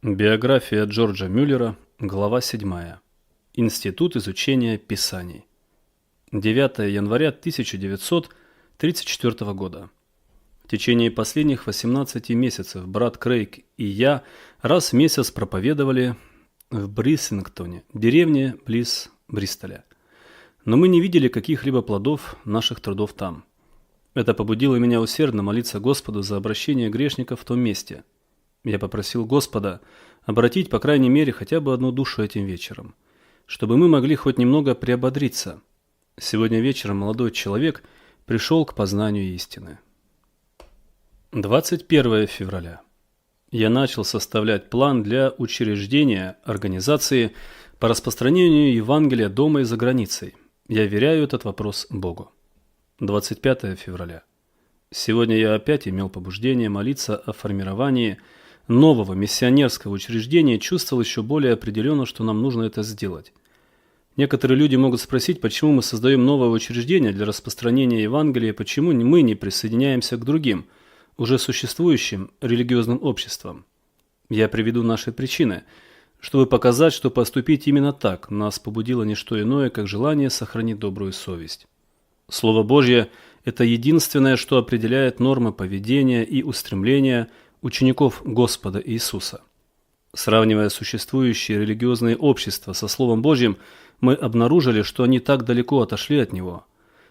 Биография Джорджа Мюллера, глава 7. Институт изучения Писаний. 9 января 1934 года. В течение последних 18 месяцев брат Крейг и я раз в месяц проповедовали в Брисингтоне, деревне близ Бристоля. Но мы не видели каких-либо плодов наших трудов там. Это побудило меня усердно молиться Господу за обращение грешников в том месте. Я попросил Господа обратить, по крайней мере, хотя бы одну душу этим вечером, чтобы мы могли хоть немного приободриться. Сегодня вечером молодой человек пришел к познанию истины. 21 февраля. Я начал составлять план для учреждения организации по распространению Евангелия дома и за границей. Я веряю этот вопрос Богу. 25 февраля. Сегодня я опять имел побуждение молиться о формировании нового миссионерского учреждения, чувствовал еще более определенно, что нам нужно это сделать. Некоторые люди могут спросить, почему мы создаем новое учреждение для распространения Евангелия, почему мы не присоединяемся к другим, уже существующим религиозным обществам. Я приведу наши причины, чтобы показать, что поступить именно так нас побудило не что иное, как желание сохранить добрую совесть. Слово Божье – это единственное, что определяет нормы поведения и устремления учеников Господа Иисуса. Сравнивая существующие религиозные общества со Словом Божьим, мы обнаружили, что они так далеко отошли от Него,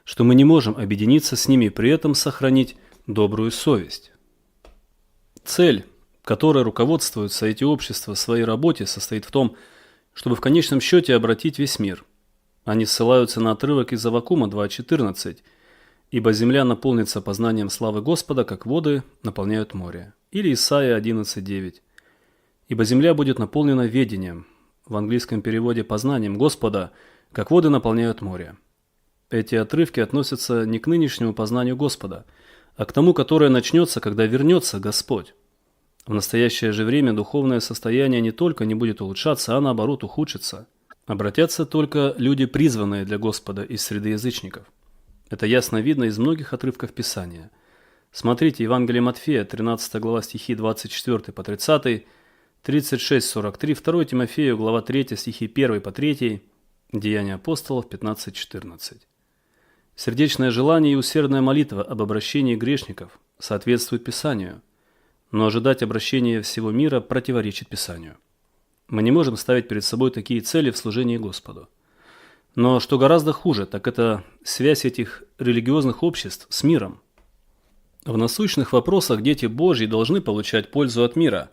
что мы не можем объединиться с ними и при этом сохранить добрую совесть. Цель, которой руководствуются эти общества в своей работе, состоит в том, чтобы в конечном счете обратить весь мир. Они ссылаются на отрывок из Аввакума 2.14, «Ибо земля наполнится познанием славы Господа, как воды наполняют море». Или Исайя 11.9. «Ибо земля будет наполнена ведением», в английском переводе «познанием Господа, как воды наполняют море». Эти отрывки относятся не к нынешнему познанию Господа, а к тому, которое начнется, когда вернется Господь. В настоящее же время духовное состояние не только не будет улучшаться, а наоборот ухудшится. Обратятся только люди, призванные для Господа из среды язычников. Это ясно видно из многих отрывков Писания. Смотрите Евангелие Матфея, 13 глава стихи 24 по 30, 36-43, 2 Тимофею, глава 3, стихи 1 по 3, Деяния апостолов 15-14. Сердечное желание и усердная молитва об обращении грешников соответствуют Писанию, но ожидать обращения всего мира противоречит Писанию. Мы не можем ставить перед собой такие цели в служении Господу. Но что гораздо хуже, так это связь этих религиозных обществ с миром. В насущных вопросах дети Божьи должны получать пользу от мира,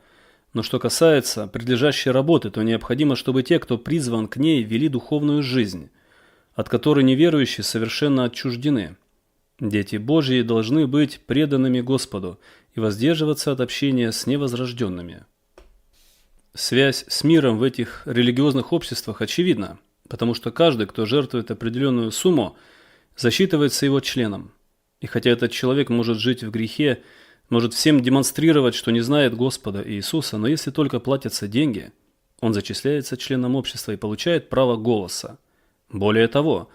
но что касается предлежащей работы, то необходимо, чтобы те, кто призван к ней, вели духовную жизнь, от которой неверующие совершенно отчуждены. Дети Божьи должны быть преданными Господу и воздерживаться от общения с невозрожденными. Связь с миром в этих религиозных обществах очевидна, потому что каждый, кто жертвует определенную сумму, засчитывается его членом. И хотя этот человек может жить в грехе, может всем демонстрировать, что не знает Господа Иисуса, но если только платятся деньги, он зачисляется членом общества и получает право голоса. Более того,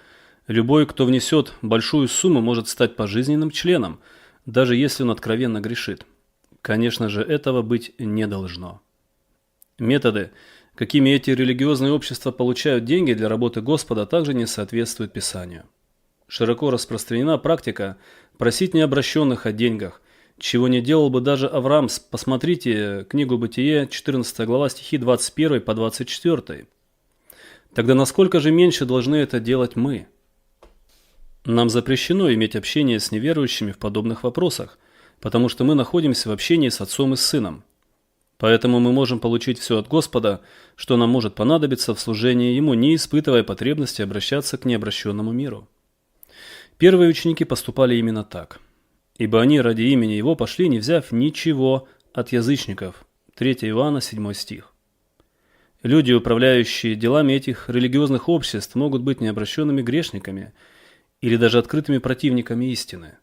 любой, кто внесет большую сумму, может стать пожизненным членом, даже если он откровенно грешит. Конечно же, этого быть не должно. Методы, какими эти религиозные общества получают деньги для работы Господа, также не соответствуют Писанию. Широко распространена практика просить необращенных о деньгах, чего не делал бы даже Авраам. Посмотрите книгу Бытие, 14 глава, стихи 21 по 24. Тогда насколько же меньше должны это делать мы? Нам запрещено иметь общение с неверующими в подобных вопросах, потому что мы находимся в общении с Отцом и Сыном. Поэтому мы можем получить все от Господа, что нам может понадобиться в служении Ему, не испытывая потребности обращаться к необращенному миру. Первые ученики поступали именно так. Ибо они ради имени Его пошли, не взяв ничего от язычников. 3 Иоанна, 7 стих. Люди, управляющие делами этих религиозных обществ, могут быть необращенными грешниками или даже открытыми противниками истины.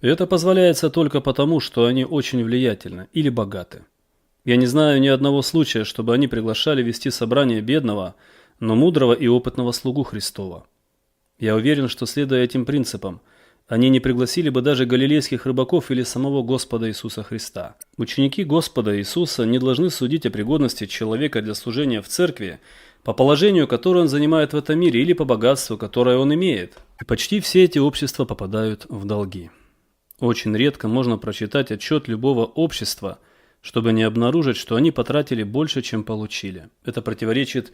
Это позволяется только потому, что они очень влиятельны или богаты. Я не знаю ни одного случая, чтобы они приглашали вести собрание бедного, но мудрого и опытного слугу Христова. Я уверен, что, следуя этим принципам, Они не пригласили бы даже галилейских рыбаков или самого Господа Иисуса Христа. Ученики Господа Иисуса не должны судить о пригодности человека для служения в церкви по положению, которое он занимает в этом мире, или по богатству, которое он имеет. И почти все эти общества попадают в долги. Очень редко можно прочитать отчет любого общества, чтобы не обнаружить, что они потратили больше, чем получили. Это противоречит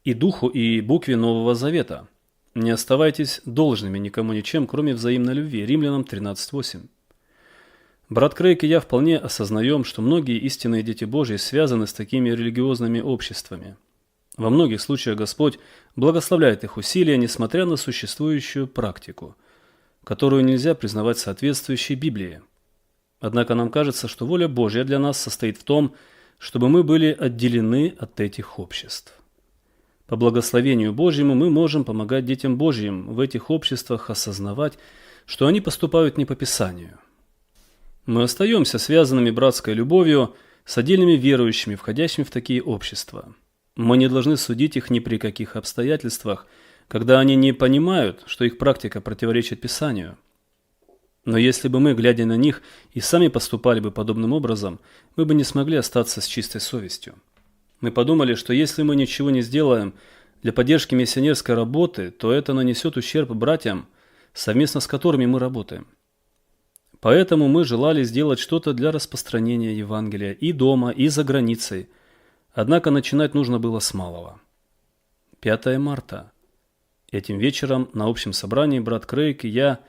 и духу, и букве Нового Завета. Не оставайтесь должными никому ничем, кроме взаимной любви. Римлянам 13:8. Брат Крейг и я вполне осознаем, что многие истинные дети Божьи связаны с такими религиозными обществами. Во многих случаях Господь благословляет их усилия, несмотря на существующую практику, которую нельзя признавать соответствующей Библии. Однако нам кажется, что воля Божья для нас состоит в том, чтобы мы были отделены от этих обществ. По благословению Божьему мы можем помогать детям Божьим в этих обществах осознавать, что они поступают не по Писанию. Мы остаемся связанными братской любовью с отдельными верующими, входящими в такие общества. Мы не должны судить их ни при каких обстоятельствах, когда они не понимают, что их практика противоречит Писанию. Но если бы мы, глядя на них, и сами поступали бы подобным образом, мы бы не смогли остаться с чистой совестью. Мы подумали, что если мы ничего не сделаем для поддержки миссионерской работы, то это нанесет ущерб братьям, совместно с которыми мы работаем. Поэтому мы желали сделать что-то для распространения Евангелия и дома, и за границей. Однако начинать нужно было с малого. 5 марта. Этим вечером на общем собрании брат Крейг и я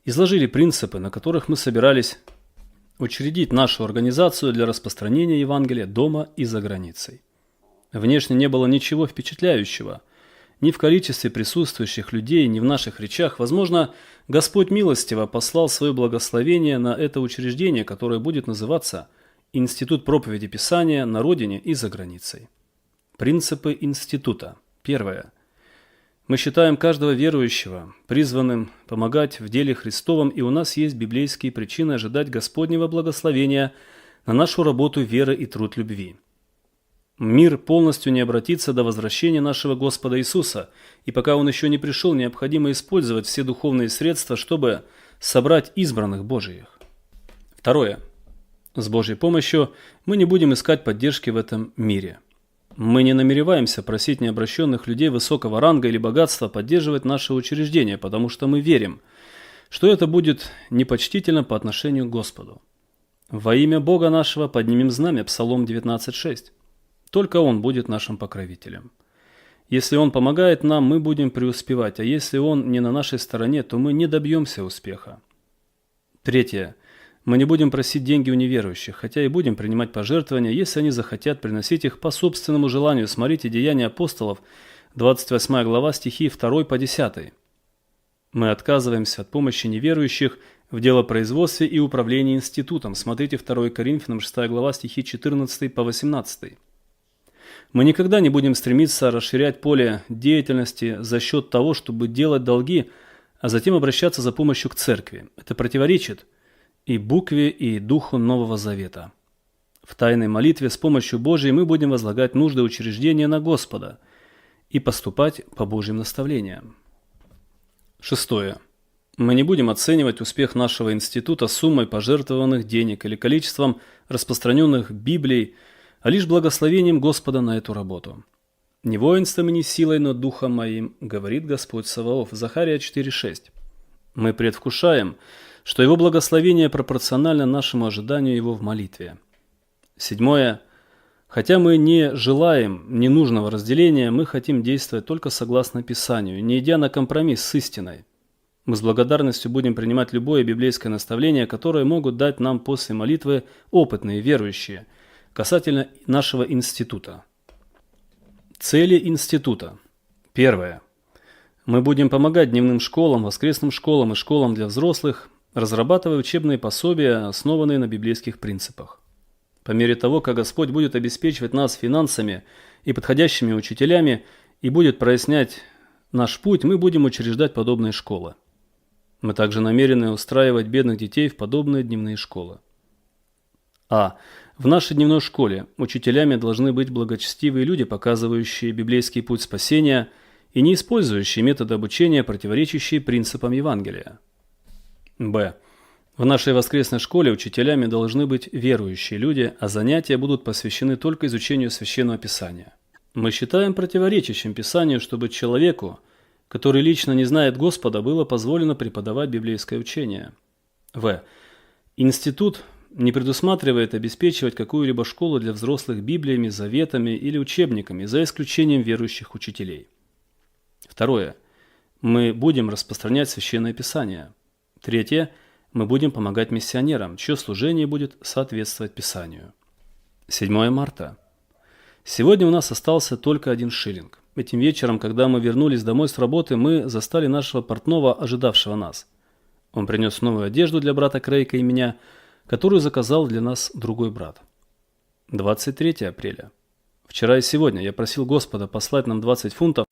изложили принципы, на которых мы собирались учредить нашу организацию для распространения Евангелия дома и за границей. Внешне не было ничего впечатляющего, ни в количестве присутствующих людей, ни в наших речах. Возможно, Господь милостиво послал свое благословение на это учреждение, которое будет называться «Институт проповеди Писания на родине и за границей». Принципы института. Первое. Мы считаем каждого верующего призванным помогать в деле Христовом, и у нас есть библейские причины ожидать Господнего благословения на нашу работу веры и труд любви. Мир полностью не обратится до возвращения нашего Господа Иисуса, и пока Он еще не пришел, необходимо использовать все духовные средства, чтобы собрать избранных Божиих. Второе. С Божьей помощью мы не будем искать поддержки в этом мире. Мы не намереваемся просить необращенных людей высокого ранга или богатства поддерживать наше учреждение, потому что мы верим, что это будет непочтительно по отношению к Господу. Во имя Бога нашего поднимем знамя, Псалом 19:6. Только Он будет нашим покровителем. Если Он помогает нам, мы будем преуспевать, а если Он не на нашей стороне, то мы не добьемся успеха. Третье. Мы не будем просить деньги у неверующих, хотя и будем принимать пожертвования, если они захотят приносить их по собственному желанию. Смотрите Деяния апостолов, 28 глава, стихи 2 по 10. Мы отказываемся от помощи неверующих в делопроизводстве и управлении институтом. Смотрите 2 Коринфянам, 6 глава, стихи 14 по 18. Мы никогда не будем стремиться расширять поле деятельности за счет того, чтобы делать долги, а затем обращаться за помощью к церкви. Это противоречит и букве, и духу Нового Завета. В тайной молитве с помощью Божией мы будем возлагать нужды учреждения на Господа и поступать по Божьим наставлениям. Шестое. Мы не будем оценивать успех нашего института суммой пожертвованных денег или количеством распространенных Библий, а лишь благословением Господа на эту работу. «Не воинством и не силой, но духом моим, говорит Господь Саваоф». Захария 4:6. Мы предвкушаем, что Его благословение пропорционально нашему ожиданию Его в молитве. Седьмое. Хотя мы не желаем ненужного разделения, мы хотим действовать только согласно Писанию, не идя на компромисс с истиной. Мы с благодарностью будем принимать любое библейское наставление, которое могут дать нам после молитвы опытные верующие, касательно нашего института. Цели института. Первое. Мы будем помогать дневным школам, воскресным школам и школам для взрослых, разрабатывая учебные пособия, основанные на библейских принципах. По мере того, как Господь будет обеспечивать нас финансами и подходящими учителями и будет прояснять наш путь, мы будем учреждать подобные школы. Мы также намерены устраивать бедных детей в подобные дневные школы. В нашей дневной школе учителями должны быть благочестивые люди, показывающие библейский путь спасения и не использующие методы обучения, противоречащие принципам Евангелия. Б. В нашей воскресной школе учителями должны быть верующие люди, а занятия будут посвящены только изучению Священного Писания. Мы считаем противоречащим Писанию, чтобы человеку, который лично не знает Господа, было позволено преподавать библейское учение. В. Институт не предусматривает обеспечивать какую-либо школу для взрослых Библиями, заветами или учебниками, за исключением верующих учителей. Второе. Мы будем распространять Священное Писание. Третье. Мы будем помогать миссионерам, чье служение будет соответствовать Писанию. 7 марта. Сегодня у нас остался только 1 шиллинг. Этим вечером, когда мы вернулись домой с работы, мы застали нашего портного, ожидавшего нас. Он принес новую одежду для брата Крейка и меня, которую заказал для нас другой брат. 23 апреля. Вчера и сегодня я просил Господа послать нам 20 фунтов,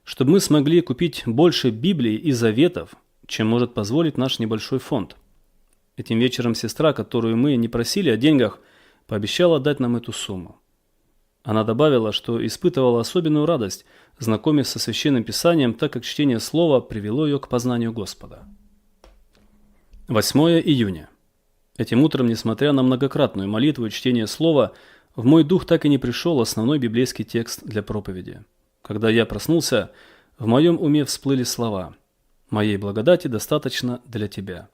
чтобы мы смогли купить больше Библий и заветов, чем может позволить наш небольшой фонд. Этим вечером сестра, которую мы не просили о деньгах, пообещала дать нам эту сумму. Она добавила, что испытывала особенную радость, знакомясь со Священным Писанием, так как чтение Слова привело ее к познанию Господа. 8 июня. Этим утром, несмотря на многократную молитву и чтение Слова, в мой дух так и не пришел основной библейский текст для проповеди. Когда я проснулся, в моем уме всплыли слова: «Моей благодати достаточно для тебя».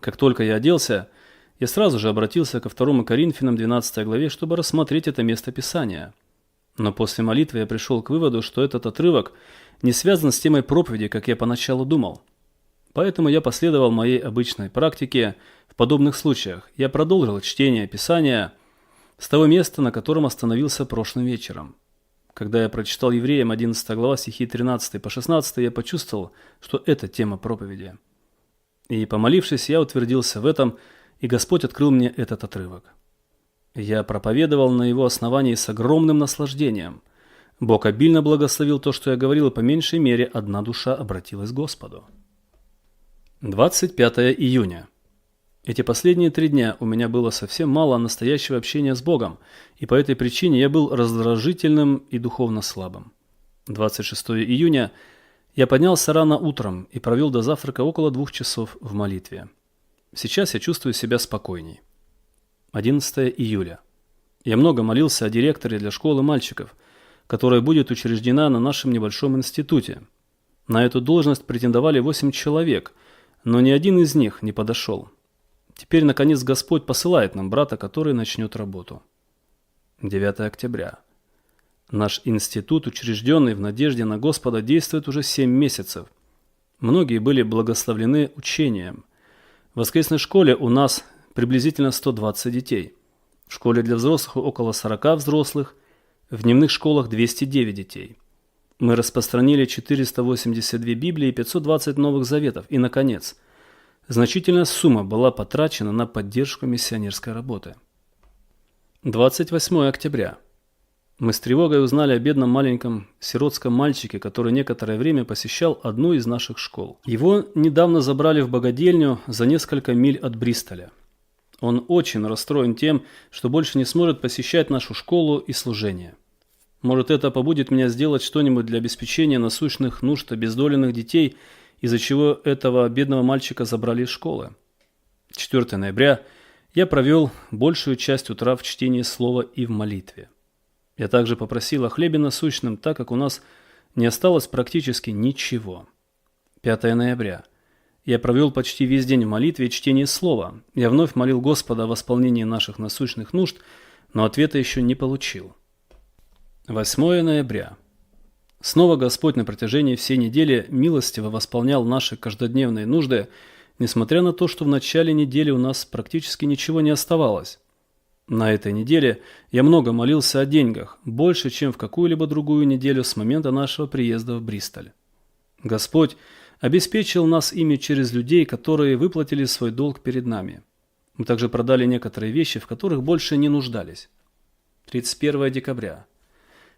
Как только я оделся, я сразу же обратился ко 2 Коринфянам 12 главе, чтобы рассмотреть это место Писания. Но после молитвы я пришел к выводу, что этот отрывок не связан с темой проповеди, как я поначалу думал. Поэтому я последовал моей обычной практике в подобных случаях. Я продолжил чтение Писания с того места, на котором остановился прошлым вечером. Когда я прочитал Евреям 11 глава, стихи 13 по 16, я почувствовал, что это тема проповеди. И, помолившись, я утвердился в этом, и Господь открыл мне этот отрывок. Я проповедовал на его основании с огромным наслаждением. Бог обильно благословил то, что я говорил, и по меньшей мере 1 душа обратилась к Господу. 25 июня. Эти последние 3 дня у меня было совсем мало настоящего общения с Богом, и по этой причине я был раздражительным и духовно слабым. 26 июня я поднялся рано утром и провел до завтрака около 2 часов в молитве. Сейчас я чувствую себя спокойней. 11 июля. Я много молился о директоре для школы мальчиков, которая будет учреждена на нашем небольшом институте. На эту должность претендовали 8 человек, но ни один из них не подошел. Теперь, наконец, Господь посылает нам брата, который начнет работу. 9 октября. Наш институт, учрежденный в надежде на Господа, действует уже 7 месяцев. Многие были благословлены учением. В воскресной школе у нас приблизительно 120 детей. В школе для взрослых около 40 взрослых, в дневных школах 209 детей. Мы распространили 482 Библии и 520 Новых Заветов. И, наконец, значительная сумма была потрачена на поддержку миссионерской работы. 28 октября. Мы с тревогой узнали о бедном маленьком сиротском мальчике, который некоторое время посещал одну из наших школ. Его недавно забрали в богадельню за несколько миль от Бристоля. Он очень расстроен тем, что больше не сможет посещать нашу школу и служение. Может, это побудит меня сделать что-нибудь для обеспечения насущных нужд обездоленных детей, из-за чего этого бедного мальчика забрали из школы. 4 ноября я провел большую часть утра в чтении Слова и в молитве. Я также попросил о хлебе насущном, так как у нас не осталось практически ничего. 5 ноября. Я провел почти весь день в молитве и чтении Слова. Я вновь молил Господа о восполнении наших насущных нужд, но ответа еще не получил. 8 ноября. Снова Господь на протяжении всей недели милостиво восполнял наши каждодневные нужды, несмотря на то, что в начале недели у нас практически ничего не оставалось. На этой неделе я много молился о деньгах, больше, чем в какую-либо другую неделю с момента нашего приезда в Бристоль. Господь обеспечил нас ими через людей, которые выплатили свой долг перед нами. Мы также продали некоторые вещи, в которых больше не нуждались. 31 декабря.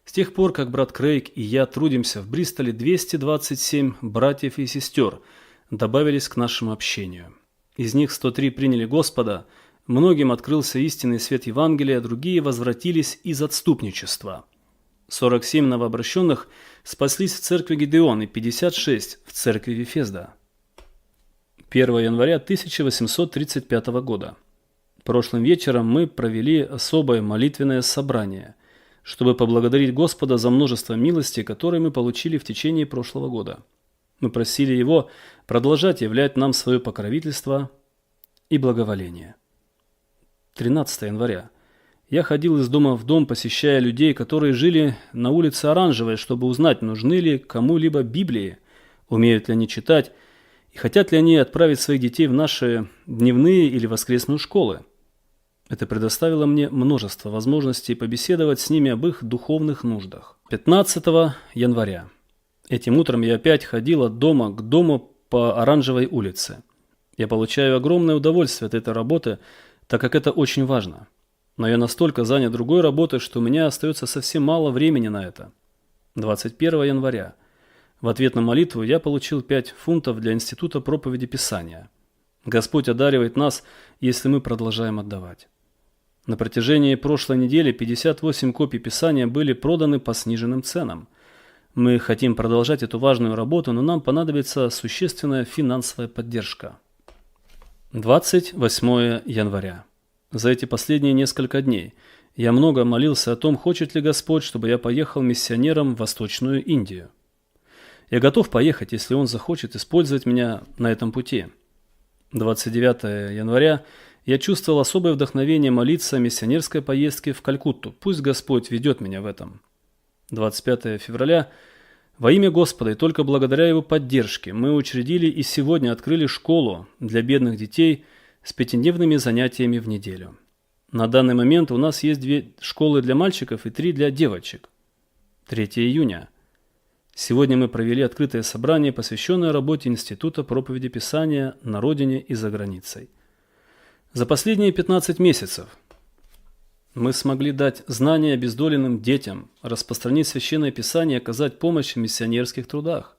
С тех пор, как брат Крейг и я трудимся в Бристоле, 227 братьев и сестер добавились к нашему общению. Из них 103 приняли Господа, многим открылся истинный свет Евангелия, другие возвратились из отступничества. 47 новообращенных спаслись в церкви Гидеон и 56 в церкви Вифезда. 1 января 1835 года. Прошлым вечером мы провели особое молитвенное собрание, чтобы поблагодарить Господа за множество милостей, которые мы получили в течение прошлого года. Мы просили Его продолжать являть нам свое покровительство и благоволение. 13 января. Я ходил из дома в дом, посещая людей, которые жили на улице Оранжевой, чтобы узнать, нужны ли кому-либо Библии, умеют ли они читать и хотят ли они отправить своих детей в наши дневные или воскресные школы. Это предоставило мне множество возможностей побеседовать с ними об их духовных нуждах. 15 января. Этим утром я опять ходил от дома к дому по Оранжевой улице. Я получаю огромное удовольствие от этой работы, так как это очень важно. Но я настолько занят другой работой, что у меня остается совсем мало времени на это. 21 января. В ответ на молитву я получил 5 фунтов для Института проповеди Писания. Господь одаривает нас, если мы продолжаем отдавать. На протяжении прошлой недели 58 копий Писания были проданы по сниженным ценам. Мы хотим продолжать эту важную работу, но нам понадобится существенная финансовая поддержка. 28 января. За эти последние несколько дней я много молился о том, хочет ли Господь, чтобы я поехал миссионером в Восточную Индию. Я готов поехать, если Он захочет использовать меня на этом пути. 29 января я чувствовал особое вдохновение молиться о миссионерской поездке в Калькутту. Пусть Господь ведет меня в этом. 25 февраля. Во имя Господа и только благодаря Его поддержке мы учредили и сегодня открыли школу для бедных детей с 5-дневными занятиями в неделю. На данный момент у нас есть 2 школы для мальчиков и 3 для девочек. 3 июня. Сегодня мы провели открытое собрание, посвященное работе Института проповеди Писания на родине и за границей. За последние 15 месяцев мы смогли дать знания обездоленным детям, распространить Священное Писание и оказать помощь в миссионерских трудах.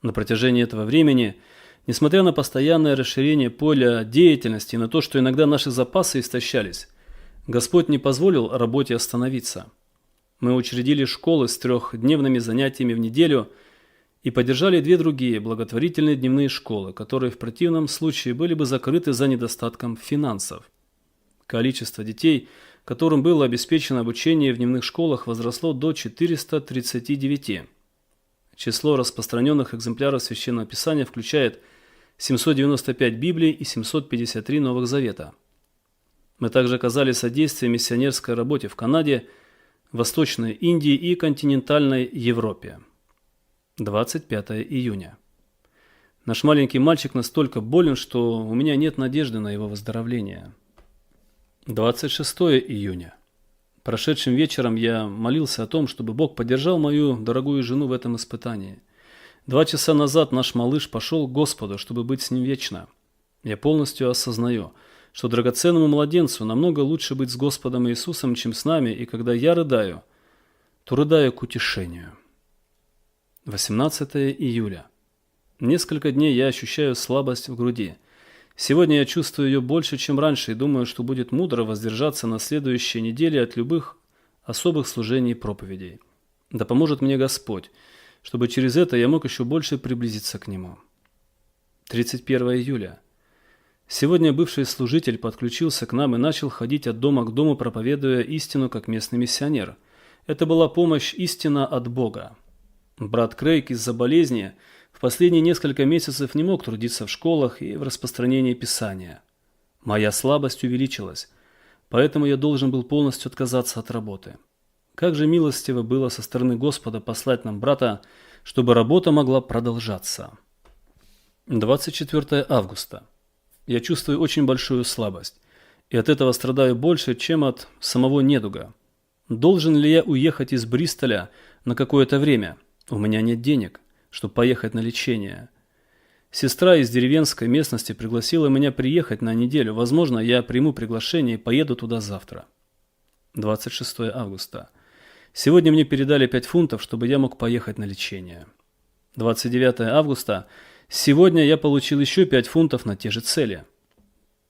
На протяжении этого времени, несмотря на постоянное расширение поля деятельности и на то, что иногда наши запасы истощались, Господь не позволил работе остановиться. Мы учредили школы с 3-дневными занятиями в неделю и поддержали 2 другие благотворительные дневные школы, которые в противном случае были бы закрыты за недостатком финансов. Количество детей, которым было обеспечено обучение в дневных школах, возросло до 439. Число распространенных экземпляров Священного Писания включает 795 Библий и 753 Новых Завета. Мы также оказали содействие миссионерской работе в Канаде, Восточной Индии и континентальной Европе. 25 июня. Наш маленький мальчик настолько болен, что у меня нет надежды на его выздоровление. 26 июня. Прошедшим вечером я молился о том, чтобы Бог поддержал мою дорогую жену в этом испытании. 2 часа назад наш малыш пошел к Господу, чтобы быть с ним вечно. Я полностью осознаю, что драгоценному младенцу намного лучше быть с Господом Иисусом, чем с нами, и когда я рыдаю, то рыдаю к утешению. 18 июля. Несколько дней я ощущаю слабость в груди. Сегодня я чувствую ее больше, чем раньше, и думаю, что будет мудро воздержаться на следующей неделе от любых особых служений и проповедей. Да поможет мне Господь, чтобы через это я мог еще больше приблизиться к Нему. 31 июля. Сегодня бывший служитель подключился к нам и начал ходить от дома к дому, проповедуя истину как местный миссионер. Это была помощь истина от Бога. Брат Крейг из-за болезни в последние несколько месяцев не мог трудиться в школах и в распространении Писания. Моя слабость увеличилась, поэтому я должен был полностью отказаться от работы. Как же милостиво было со стороны Господа послать нам брата, чтобы работа могла продолжаться. 24 августа. Я чувствую очень большую слабость, и от этого страдаю больше, чем от самого недуга. Должен ли я уехать из Бристоля на какое-то время? У меня нет денег, чтобы поехать на лечение. Сестра из деревенской местности пригласила меня приехать на неделю. Возможно, я приму приглашение и поеду туда завтра. 26 августа. Сегодня мне передали 5 фунтов, чтобы я мог поехать на лечение. 29 августа. Сегодня я получил еще 5 фунтов на те же цели.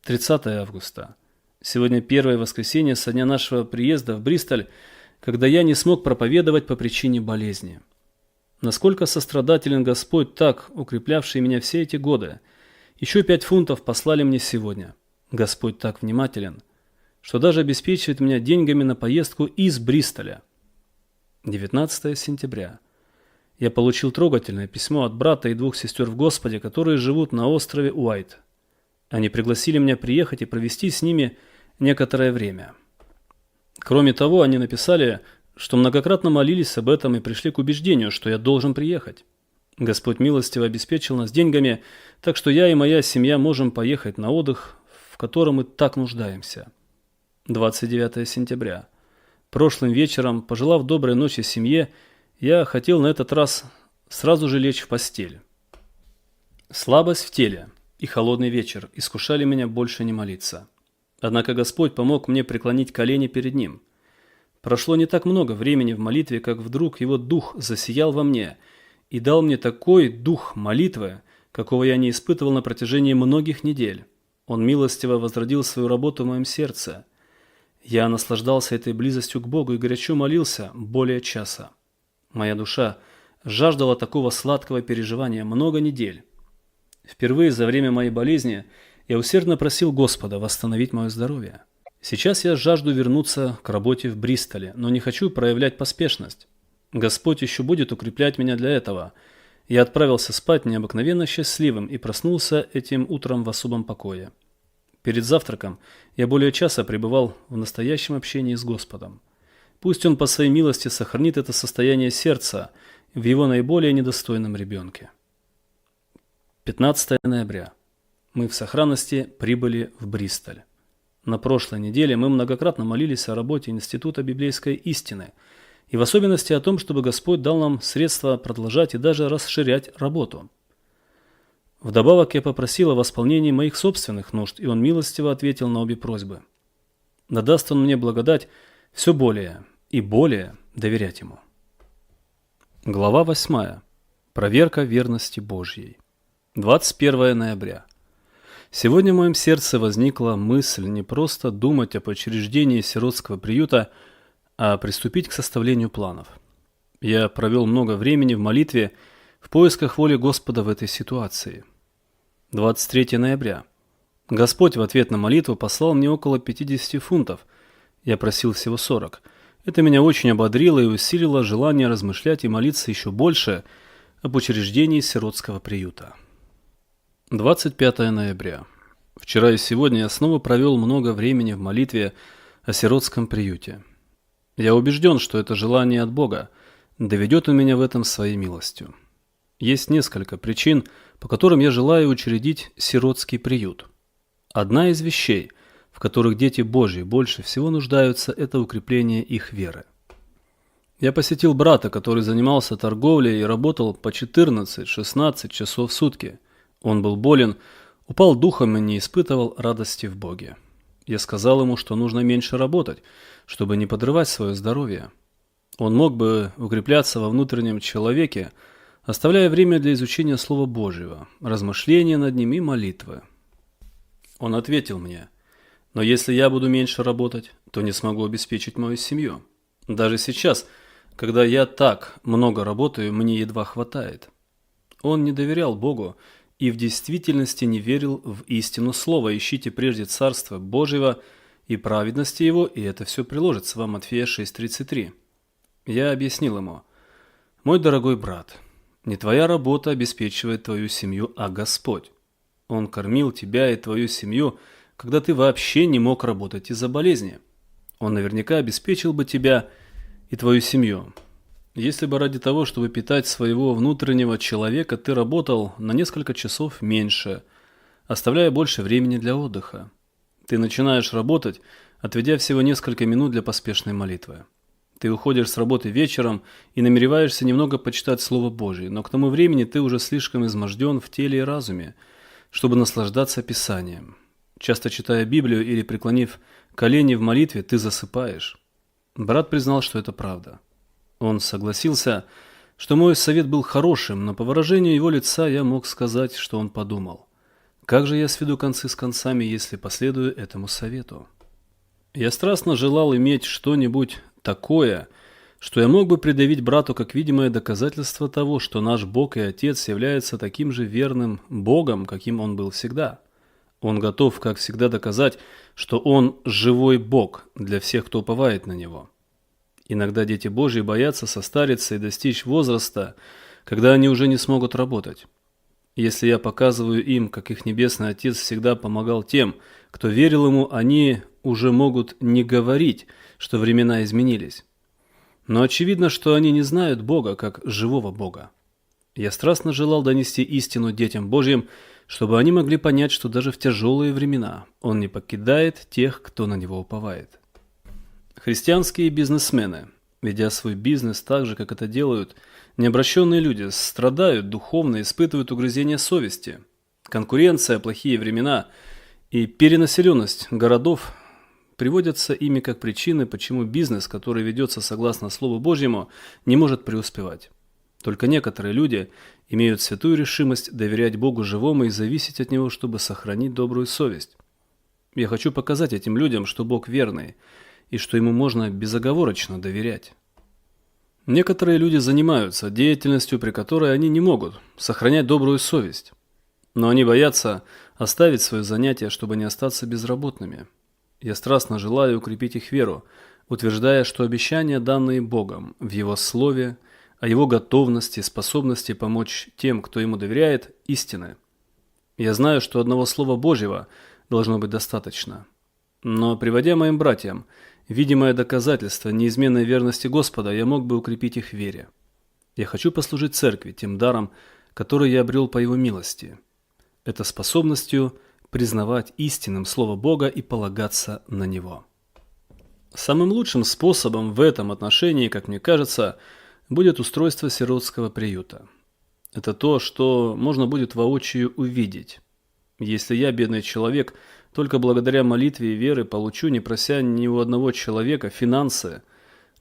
30 августа. Сегодня первое воскресенье со дня нашего приезда в Бристоль, когда я не смог проповедовать по причине болезни. Насколько сострадателен Господь, так укреплявший меня все эти годы, Еще 5 фунтов послали мне сегодня. Господь так внимателен, что даже обеспечивает меня деньгами на поездку из Бристоля. 19 сентября. Я получил трогательное письмо от брата и 2 сестер в Господе, которые живут на острове Уайт. Они пригласили меня приехать и провести с ними некоторое время. Кроме того, они написали, что многократно молились об этом и пришли к убеждению, что я должен приехать. Господь милостиво обеспечил нас деньгами, так что я и моя семья можем поехать на отдых, в котором мы так нуждаемся. 29 сентября. Прошлым вечером, пожелав доброй ночи семье, я хотел на этот раз сразу же лечь в постель. Слабость в теле и холодный вечер искушали меня больше не молиться. Однако Господь помог мне преклонить колени перед Ним. Прошло не так много времени в молитве, как вдруг Его Дух засиял во мне и дал мне такой дух молитвы, какого я не испытывал на протяжении многих недель. Он милостиво возродил свою работу в моем сердце. Я наслаждался этой близостью к Богу и горячо молился более часа. Моя душа жаждала такого сладкого переживания много недель. Впервые за время моей болезни я усердно просил Господа восстановить мое здоровье. Сейчас я жажду вернуться к работе в Бристоле, но не хочу проявлять поспешность. Господь еще будет укреплять меня для этого. Я отправился спать необыкновенно счастливым и проснулся этим утром в особом покое. Перед завтраком я более часа пребывал в настоящем общении с Господом. Пусть Он по своей милости сохранит это состояние сердца в Его наиболее недостойном ребенке. 15 ноября. Мы в сохранности прибыли в Бристоль. На прошлой неделе мы многократно молились о работе Института библейской истины, и в особенности о том, чтобы Господь дал нам средства продолжать и даже расширять работу. Вдобавок я попросил о восполнении моих собственных нужд, и Он милостиво ответил на обе просьбы. Да даст Он мне благодать все более и более доверять Ему. Глава 8. Проверка верности Божьей. 21 ноября. Сегодня в моем сердце возникла мысль не просто думать об учреждении сиротского приюта, а приступить к составлению планов. Я провел много времени в молитве в поисках воли Господа в этой ситуации. 23 ноября. Господь в ответ на молитву послал мне около 50 фунтов. Я просил всего 40. Это меня очень ободрило и усилило желание размышлять и молиться еще больше об учреждении сиротского приюта. 25 ноября. Вчера и сегодня я снова провел много времени в молитве о сиротском приюте. Я убежден, что это желание от Бога, доведет Он меня в этом своей милостью. Есть несколько причин, по которым я желаю учредить сиротский приют. Одна из вещей, в которых дети Божьи больше всего нуждаются, это укрепление их веры. Я посетил брата, который занимался торговлей и работал по 14-16 часов в сутки. Он был болен, упал духом и не испытывал радости в Боге. Я сказал ему, что нужно меньше работать, чтобы не подрывать свое здоровье. Он мог бы укрепляться во внутреннем человеке, оставляя время для изучения Слова Божьего, размышления над ним и молитвы. Он ответил мне: «Но если я буду меньше работать, то не смогу обеспечить мою семью. Даже сейчас, когда я так много работаю, мне едва хватает». Он не доверял Богу и в действительности не верил в истину слова. Ищите прежде Царства Божьего и праведности Его, и это все приложится вам. Матфея 6:33. Я объяснил ему: «Мой дорогой брат, не твоя работа обеспечивает твою семью, а Господь. Он кормил тебя и твою семью, когда ты вообще не мог работать из-за болезни. Он наверняка обеспечил бы тебя и твою семью, если бы ради того, чтобы питать своего внутреннего человека, ты работал на несколько часов меньше, оставляя больше времени для отдыха. Ты начинаешь работать, отведя всего несколько минут для поспешной молитвы. Ты уходишь с работы вечером и намереваешься немного почитать Слово Божие, но к тому времени ты уже слишком изможден в теле и разуме, чтобы наслаждаться Писанием. Часто читая Библию или преклонив колени в молитве, ты засыпаешь». Брат признал, что это правда. Он согласился, что мой совет был хорошим, но по выражению его лица я мог сказать, что он подумал: как же я сведу концы с концами, если последую этому совету? Я страстно желал иметь что-нибудь такое, что я мог бы предъявить брату как видимое доказательство того, что наш Бог и Отец является таким же верным Богом, каким Он был всегда. Он готов, как всегда, доказать, что Он живой Бог для всех, кто уповает на Него. Иногда дети Божьи боятся состариться и достичь возраста, когда они уже не смогут работать. Если я показываю им, как их Небесный Отец всегда помогал тем, кто верил Ему, они уже могут не говорить, что времена изменились. Но очевидно, что они не знают Бога как живого Бога. Я страстно желал донести истину детям Божьим, чтобы они могли понять, что даже в тяжелые времена Он не покидает тех, кто на Него уповает. Христианские бизнесмены, ведя свой бизнес так же, как это делают необращенные люди, страдают духовно, испытывают угрызения совести. Конкуренция, плохие времена и перенаселенность городов приводятся ими как причины, почему бизнес, который ведется согласно Слову Божьему, не может преуспевать. Только некоторые люди имеют святую решимость доверять Богу живому и зависеть от Него, чтобы сохранить добрую совесть. Я хочу показать этим людям, что Бог верный, и что Ему можно безоговорочно доверять. Некоторые люди занимаются деятельностью, при которой они не могут сохранять добрую совесть, но они боятся оставить свое занятие, чтобы не остаться безработными. Я страстно желаю укрепить их веру, утверждая, что обещания, данные Богом в Его Слове, о Его готовности и способности помочь тем, кто Ему доверяет, истины. Я знаю, что одного Слова Божьего должно быть достаточно. Но, приводя моим братьям видимое доказательство неизменной верности Господа, я мог бы укрепить их в вере. Я хочу послужить Церкви тем даром, который я обрел по Его милости. Это способностью признавать истинным Слово Бога и полагаться на Него. Самым лучшим способом в этом отношении, как мне кажется, будет устройство сиротского приюта. Это то, что можно будет воочию увидеть. Если я, бедный человек, только благодаря молитве и вере получу, не прося ни у одного человека, финансы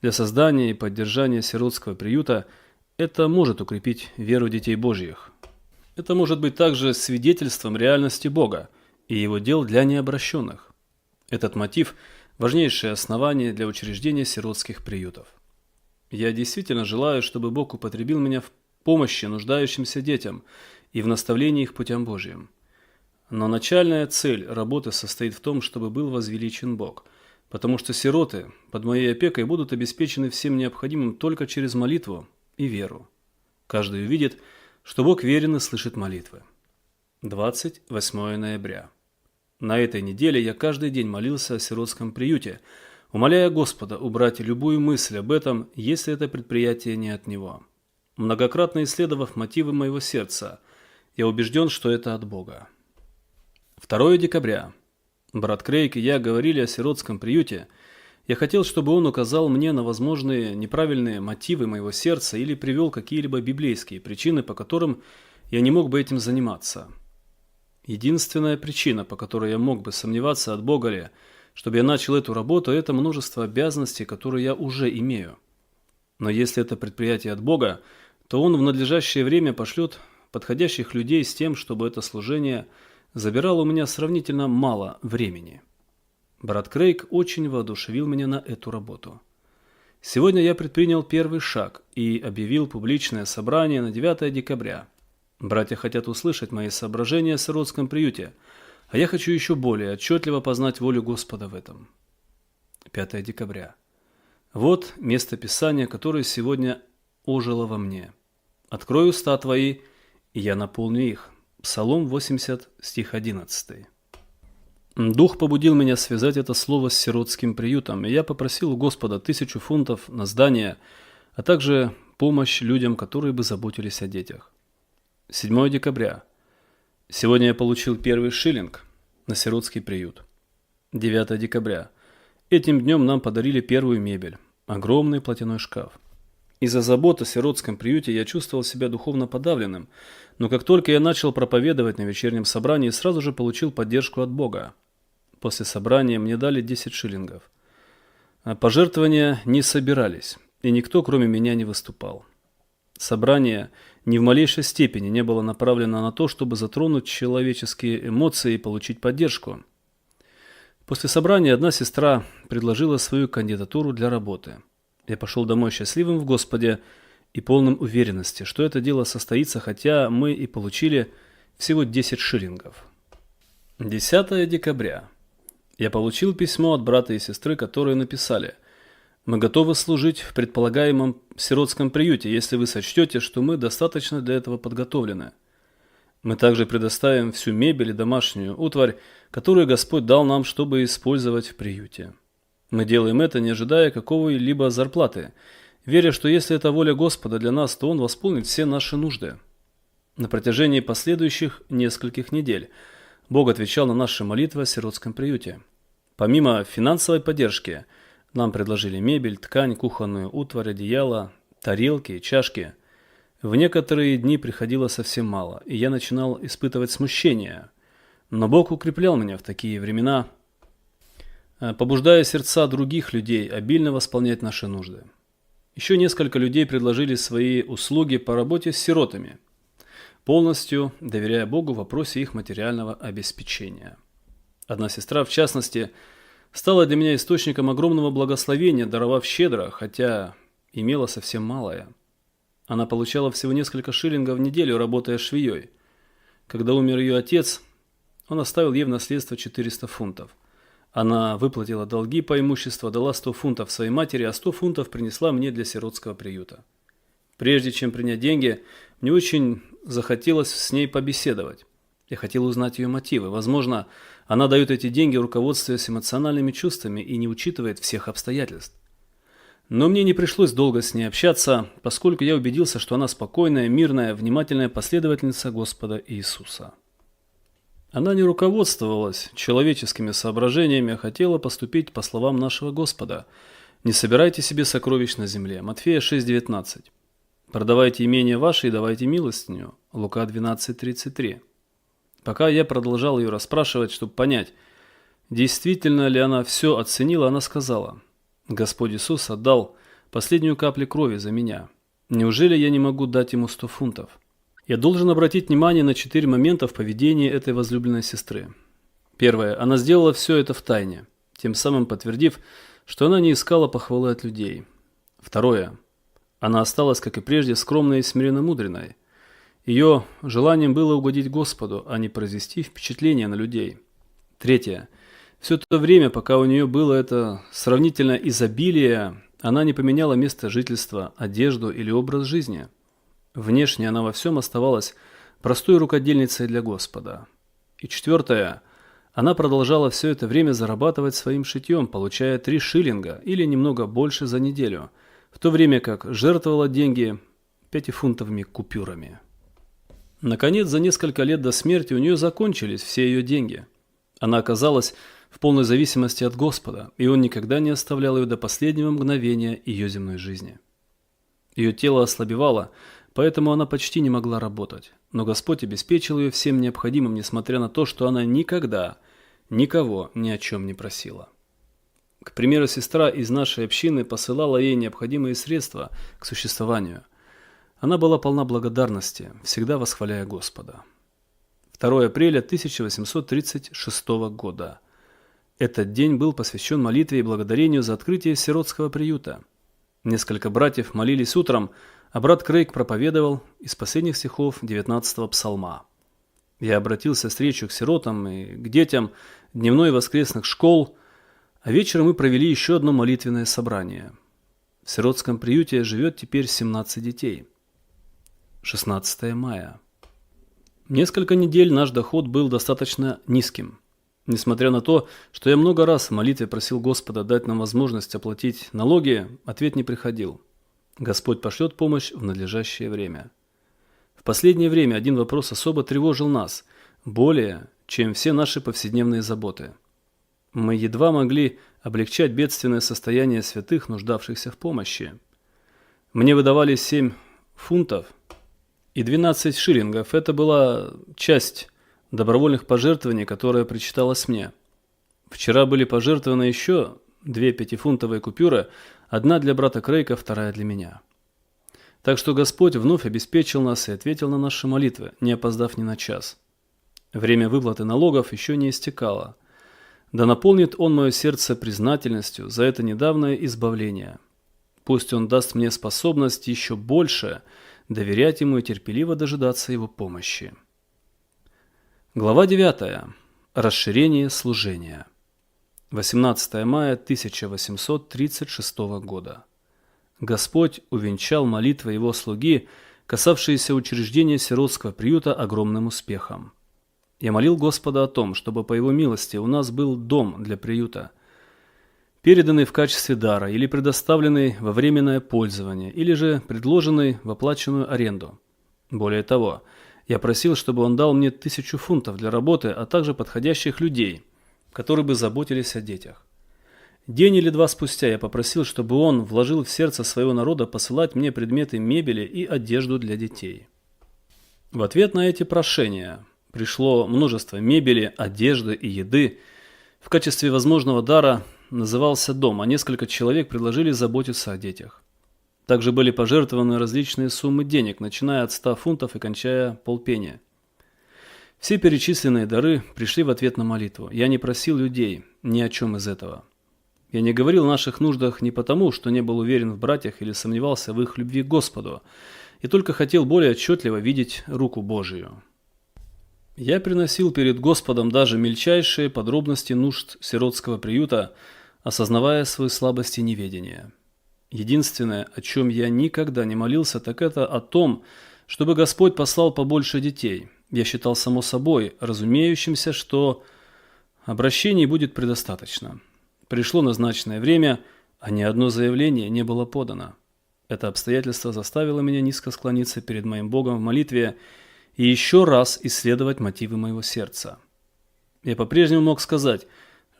для создания и поддержания сиротского приюта, это может укрепить веру детей Божьих. Это может быть также свидетельством реальности Бога и Его дел для необращенных. Этот мотив – важнейшее основание для учреждения сиротских приютов. Я действительно желаю, чтобы Бог употребил меня в помощи нуждающимся детям и в наставлении их путям Божьим. Но начальная цель работы состоит в том, чтобы был возвеличен Бог, потому что сироты под моей опекой будут обеспечены всем необходимым только через молитву и веру. Каждый увидит, что Бог верен и слышит молитвы. 28 ноября. На этой неделе я каждый день молился о сиротском приюте, умоляя Господа убрать любую мысль об этом, если это предприятие не от Него. Многократно исследовав мотивы моего сердца, я убежден, что это от Бога. 2 декабря. Брат Крейг и я говорили о сиротском приюте. Я хотел, чтобы он указал мне на возможные неправильные мотивы моего сердца или привел какие-либо библейские причины, по которым я не мог бы этим заниматься. Единственная причина, по которой я мог бы сомневаться, от Бога ли, чтобы я начал эту работу, это множество обязанностей, которые я уже имею. Но если это предприятие от Бога, то Он в надлежащее время пошлет подходящих людей с тем, чтобы это служение забирало у меня сравнительно мало времени. Брат Крейг очень воодушевил меня на эту работу. Сегодня я предпринял первый шаг и объявил публичное собрание на 9 декабря. Братья хотят услышать мои соображения о сиротском приюте, а я хочу еще более отчетливо познать волю Господа в этом. 5 декабря. Вот место Писания, которое сегодня ожило во мне. «Открой уста твои, и я наполню их». Псалом 80, стих 11. Дух побудил меня связать это слово с сиротским приютом, и я попросил у Господа 1000 фунтов на здание, а также помощь людям, которые бы заботились о детях. 7 декабря. Сегодня я получил первый шиллинг на сиротский приют. 9 декабря. Этим днем нам подарили первую мебель – огромный платяной шкаф. Из-за забот о сиротском приюте я чувствовал себя духовно подавленным, но как только я начал проповедовать на вечернем собрании, сразу же получил поддержку от Бога. После собрания мне дали 10 шиллингов. Пожертвования не собирались, и никто, кроме меня, не выступал. Собрание ни в малейшей степени не было направлено на то, чтобы затронуть человеческие эмоции и получить поддержку. После собрания одна сестра предложила свою кандидатуру для работы. Я пошел домой счастливым в Господе и полным уверенности, что это дело состоится, хотя мы и получили всего 10 шиллингов. 10 декабря. Я получил письмо от брата и сестры, которые написали: «Мы готовы служить в предполагаемом сиротском приюте, если вы сочтете, что мы достаточно для этого подготовлены. Мы также предоставим всю мебель и домашнюю утварь, которую Господь дал нам, чтобы использовать в приюте. Мы делаем это, не ожидая какой-либо зарплаты, веря, что если это воля Господа для нас, то Он восполнит все наши нужды». На протяжении последующих нескольких недель Бог отвечал на наши молитвы о сиротском приюте. Помимо финансовой поддержки, нам предложили мебель, ткань, кухонную утварь, одеяло, тарелки и чашки. В некоторые дни приходило совсем мало, и я начинал испытывать смущение. Но Бог укреплял меня в такие времена, побуждая сердца других людей обильно восполнять наши нужды. Еще несколько людей предложили свои услуги по работе с сиротами, полностью доверяя Богу в вопросе их материального обеспечения. Одна сестра, в частности, стала для меня источником огромного благословения, даровав щедро, хотя имела совсем малое. Она получала всего несколько шиллингов в неделю, работая швеей. Когда умер ее отец, он оставил ей в наследство 400 фунтов. Она выплатила долги по имуществу, дала 100 фунтов своей матери, а 100 фунтов принесла мне для сиротского приюта. Прежде чем принять деньги, мне очень захотелось с ней побеседовать. Я хотел узнать ее мотивы. Возможно, она дает эти деньги, руководствуясь эмоциональными чувствами и не учитывает всех обстоятельств. Но мне не пришлось долго с ней общаться, поскольку я убедился, что она спокойная, мирная, внимательная последовательница Господа Иисуса. Она не руководствовалась человеческими соображениями, а хотела поступить по словам нашего Господа: «Не собирайте себе сокровищ на земле». Матфея 6:19. «Продавайте имение ваше и давайте милостыню». Лука 12:33. Пока я продолжал ее расспрашивать, чтобы понять, действительно ли она все оценила, она сказала: «Господь Иисус отдал последнюю каплю крови за меня. Неужели я не могу дать ему 100 фунтов?» Я должен обратить внимание на 4 момента в поведении этой возлюбленной сестры. Первое. Она сделала все это в тайне, тем самым подтвердив, что она не искала похвалы от людей. Второе. Она осталась, как и прежде, скромной и смиренно-мудренной. Ее желанием было угодить Господу, а не произвести впечатление на людей. Третье. Все то время, пока у нее было это сравнительное изобилие, она не поменяла место жительства, одежду или образ жизни. Внешне она во всем оставалась простой рукодельницей для Господа. И четвертое. Она продолжала все это время зарабатывать своим шитьем, получая 3 шиллинга или немного больше за неделю, в то время как жертвовала деньги 5-фунтовыми купюрами. Наконец, за несколько лет до смерти у нее закончились все ее деньги. Она оказалась в полной зависимости от Господа, и Он никогда не оставлял ее до последнего мгновения ее земной жизни. Ее тело ослабевало, поэтому она почти не могла работать, но Господь обеспечил ее всем необходимым, несмотря на то, что она никогда никого ни о чем не просила. К примеру, сестра из нашей общины посылала ей необходимые средства к существованию. Она была полна благодарности, всегда восхваляя Господа. 2 апреля 1836 года. Этот день был посвящен молитве и благодарению за открытие сиротского приюта. Несколько братьев молились утром, а брат Крейг проповедовал из последних стихов 19-го псалма. Я обратился с речью к сиротам и к детям дневной и воскресных школ, а вечером мы провели еще одно молитвенное собрание. В сиротском приюте живет теперь 17 детей. 16 мая. Несколько недель наш доход был достаточно низким. Несмотря на то, что я много раз в молитве просил Господа дать нам возможность оплатить налоги, ответ не приходил. Господь пошлет помощь в надлежащее время. В последнее время один вопрос особо тревожил нас, более, чем все наши повседневные заботы. Мы едва могли облегчать бедственное состояние святых, нуждавшихся в помощи. Мне выдавали 7 фунтов и 12 шиллингов. Это была часть добровольных пожертвований, которая причиталась мне. Вчера были пожертвованы еще 2 5-фунтовые купюры, одна для брата Крейга, вторая для меня. Так что Господь вновь обеспечил нас и ответил на наши молитвы, не опоздав ни на час. Время выплаты налогов еще не истекало. Да наполнит Он мое сердце признательностью за это недавнее избавление. Пусть Он даст мне способность еще больше доверять Ему и терпеливо дожидаться Его помощи. Глава 9. Расширение служения. 18 мая 1836 года. Господь увенчал молитвы Его слуги, касавшиеся учреждения сиротского приюта, огромным успехом. Я молил Господа о том, чтобы по Его милости у нас был дом для приюта, переданный в качестве дара или предоставленный во временное пользование, или же предложенный в оплаченную аренду. Более того, я просил, чтобы он дал мне 1000 фунтов для работы, а также подходящих людей, которые бы заботились о детях. День или два спустя я попросил, чтобы он вложил в сердце своего народа посылать мне предметы мебели и одежду для детей. В ответ на эти прошения пришло множество мебели, одежды и еды. В качестве возможного дара назывался дом, а несколько человек предложили заботиться о детях. Также были пожертвованы различные суммы денег, начиная от 100 фунтов и кончая полпенни. Все перечисленные дары пришли в ответ на молитву. Я не просил людей ни о чем из этого. Я не говорил о наших нуждах не потому, что не был уверен в братьях или сомневался в их любви к Господу, и только хотел более отчетливо видеть руку Божию. Я приносил перед Господом даже мельчайшие подробности нужд сиротского приюта, осознавая свою слабость и неведение. Единственное, о чем я никогда не молился, так это о том, чтобы Господь послал побольше детей. Я считал само собой разумеющимся, что обращений будет предостаточно. Пришло назначенное время, а ни одно заявление не было подано. Это обстоятельство заставило меня низко склониться перед моим Богом в молитве и еще раз исследовать мотивы моего сердца. Я по-прежнему мог сказать,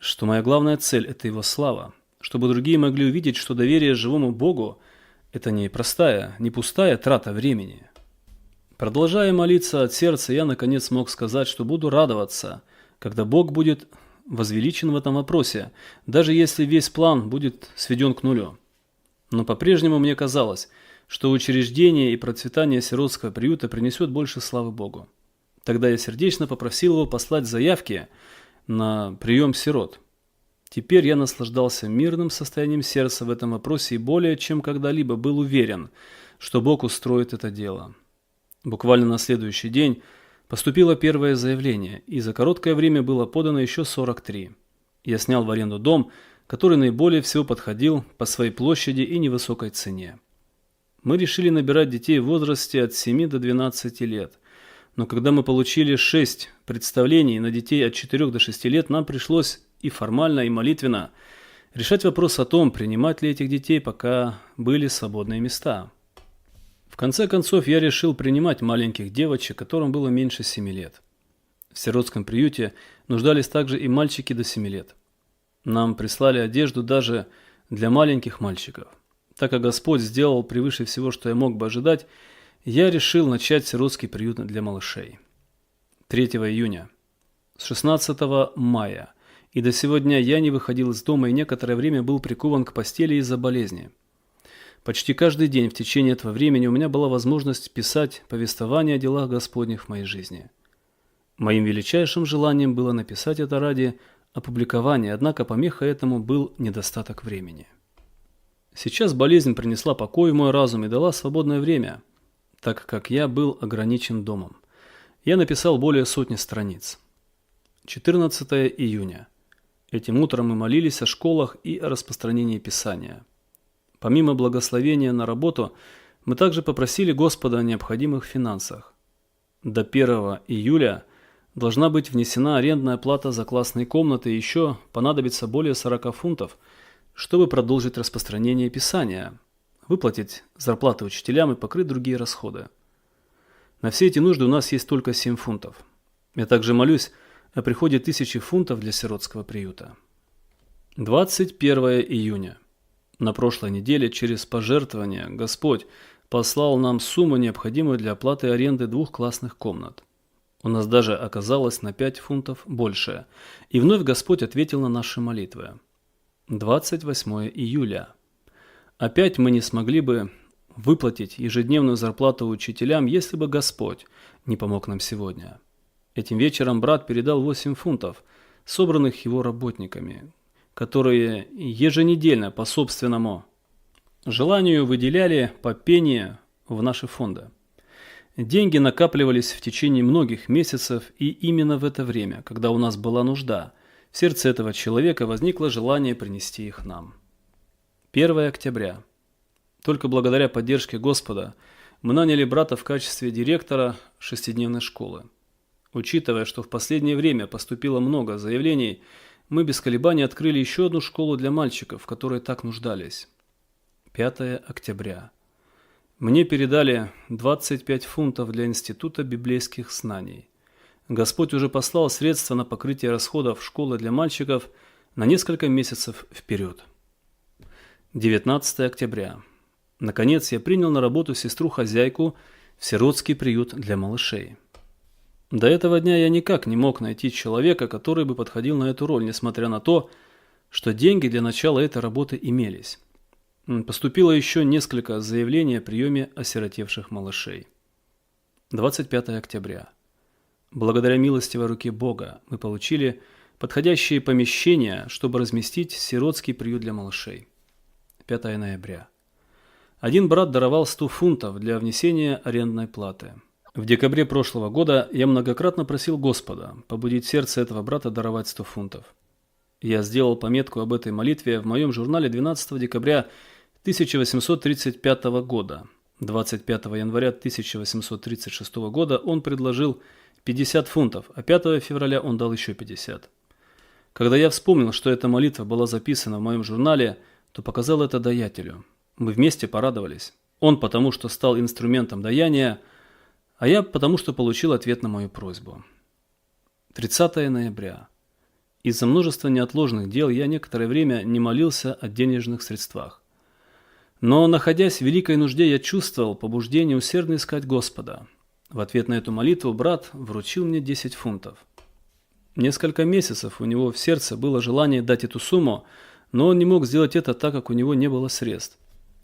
что моя главная цель – это Его слава, чтобы другие могли увидеть, что доверие живому Богу – это не простая, не пустая трата времени. Продолжая молиться от сердца, я наконец мог сказать, что буду радоваться, когда Бог будет возвеличен в этом вопросе, даже если весь план будет сведен к нулю. Но по-прежнему мне казалось, что учреждение и процветание сиротского приюта принесет больше славы Богу. Тогда я сердечно попросил его послать заявки на прием сирот. Теперь я наслаждался мирным состоянием сердца в этом вопросе и более чем когда-либо был уверен, что Бог устроит это дело. Буквально на следующий день поступило первое заявление, и за короткое время было подано еще 43. Я снял в аренду дом, который наиболее всего подходил по своей площади и невысокой цене. Мы решили набирать детей в возрасте от 7 до 12 лет. Но когда мы получили 6 представлений на детей от 4 до 6 лет, нам пришлось и формально, и молитвенно решать вопрос о том, принимать ли этих детей, пока были свободные места. В конце концов, я решил принимать маленьких девочек, которым было меньше 7 лет. В сиротском приюте нуждались также и мальчики до 7 лет. Нам прислали одежду даже для маленьких мальчиков. Так как Господь сделал превыше всего, что я мог бы ожидать, я решил начать сиротский приют для малышей. 3 июня. С 16 мая и до сего дня я не выходил из дома и некоторое время был прикован к постели из-за болезни. Почти каждый день в течение этого времени у меня была возможность писать повествование о делах Господних в моей жизни. Моим величайшим желанием было написать это ради опубликования, однако помехой этому был недостаток времени. Сейчас болезнь принесла покой в мой разум и дала свободное время, так как я был ограничен домом. Я написал более 100 страниц. 14 июня. Этим утром мы молились о школах и о распространении Писания. Помимо благословения на работу, мы также попросили Господа о необходимых финансах. До 1 июля должна быть внесена арендная плата за классные комнаты, и еще понадобится более 40 фунтов, чтобы продолжить распространение Писания, выплатить зарплаты учителям и покрыть другие расходы. На все эти нужды у нас есть только 7 фунтов. Я также молюсь о приходе 1000 фунтов для сиротского приюта. 21 июня. На прошлой неделе через пожертвования Господь послал нам сумму, необходимую для оплаты аренды 2 классных комнат. У нас даже оказалось на 5 фунтов больше, и вновь Господь ответил на наши молитвы. 28 июля. Опять мы не смогли бы выплатить ежедневную зарплату учителям, если бы Господь не помог нам сегодня. Этим вечером брат передал 8 фунтов, собранных его работниками, которые еженедельно по собственному Желанию выделяли по пени в наши фонды. Деньги накапливались в течение многих месяцев, и именно в это время, когда у нас была нужда, в сердце этого человека возникло желание принести их нам. 1 октября. Только благодаря поддержке Господа мы наняли брата в качестве директора шестидневной школы. Учитывая, что в последнее время поступило много заявлений, мы без колебаний открыли еще одну школу для мальчиков, в которой так нуждались. 5 октября. Мне передали 25 фунтов для Института библейских знаний. Господь уже послал средства на покрытие расходов школы для мальчиков на несколько месяцев вперед. 19 октября. Наконец я принял на работу сестру-хозяйку в сиротский приют для малышей. До этого дня я никак не мог найти человека, который бы подходил на эту роль, несмотря на то, что деньги для начала этой работы имелись. Поступило еще несколько заявлений о приеме осиротевших малышей. 25 октября. Благодаря милостивой руке Бога мы получили подходящие помещения, чтобы разместить сиротский приют для малышей. 5 ноября. Один брат даровал 100 фунтов для внесения арендной платы. В декабре прошлого года я многократно просил Господа побудить сердце этого брата даровать 100 фунтов. Я сделал пометку об этой молитве в моем журнале 12 декабря 1835 года. 25 января 1836 года он предложил 50 фунтов, а 5 февраля он дал еще 50. Когда я вспомнил, что эта молитва была записана в моем журнале, то показал это даятелю. Мы вместе порадовались. Он потому, что стал инструментом даяния, а я потому, что получил ответ на мою просьбу. 30 ноября. Из-за множества неотложных дел я некоторое время не молился о денежных средствах. Но, находясь в великой нужде, я чувствовал побуждение усердно искать Господа. В ответ на эту молитву брат вручил мне 10 фунтов. Несколько месяцев у него в сердце было желание дать эту сумму, но он не мог сделать это так, как у него не было средств.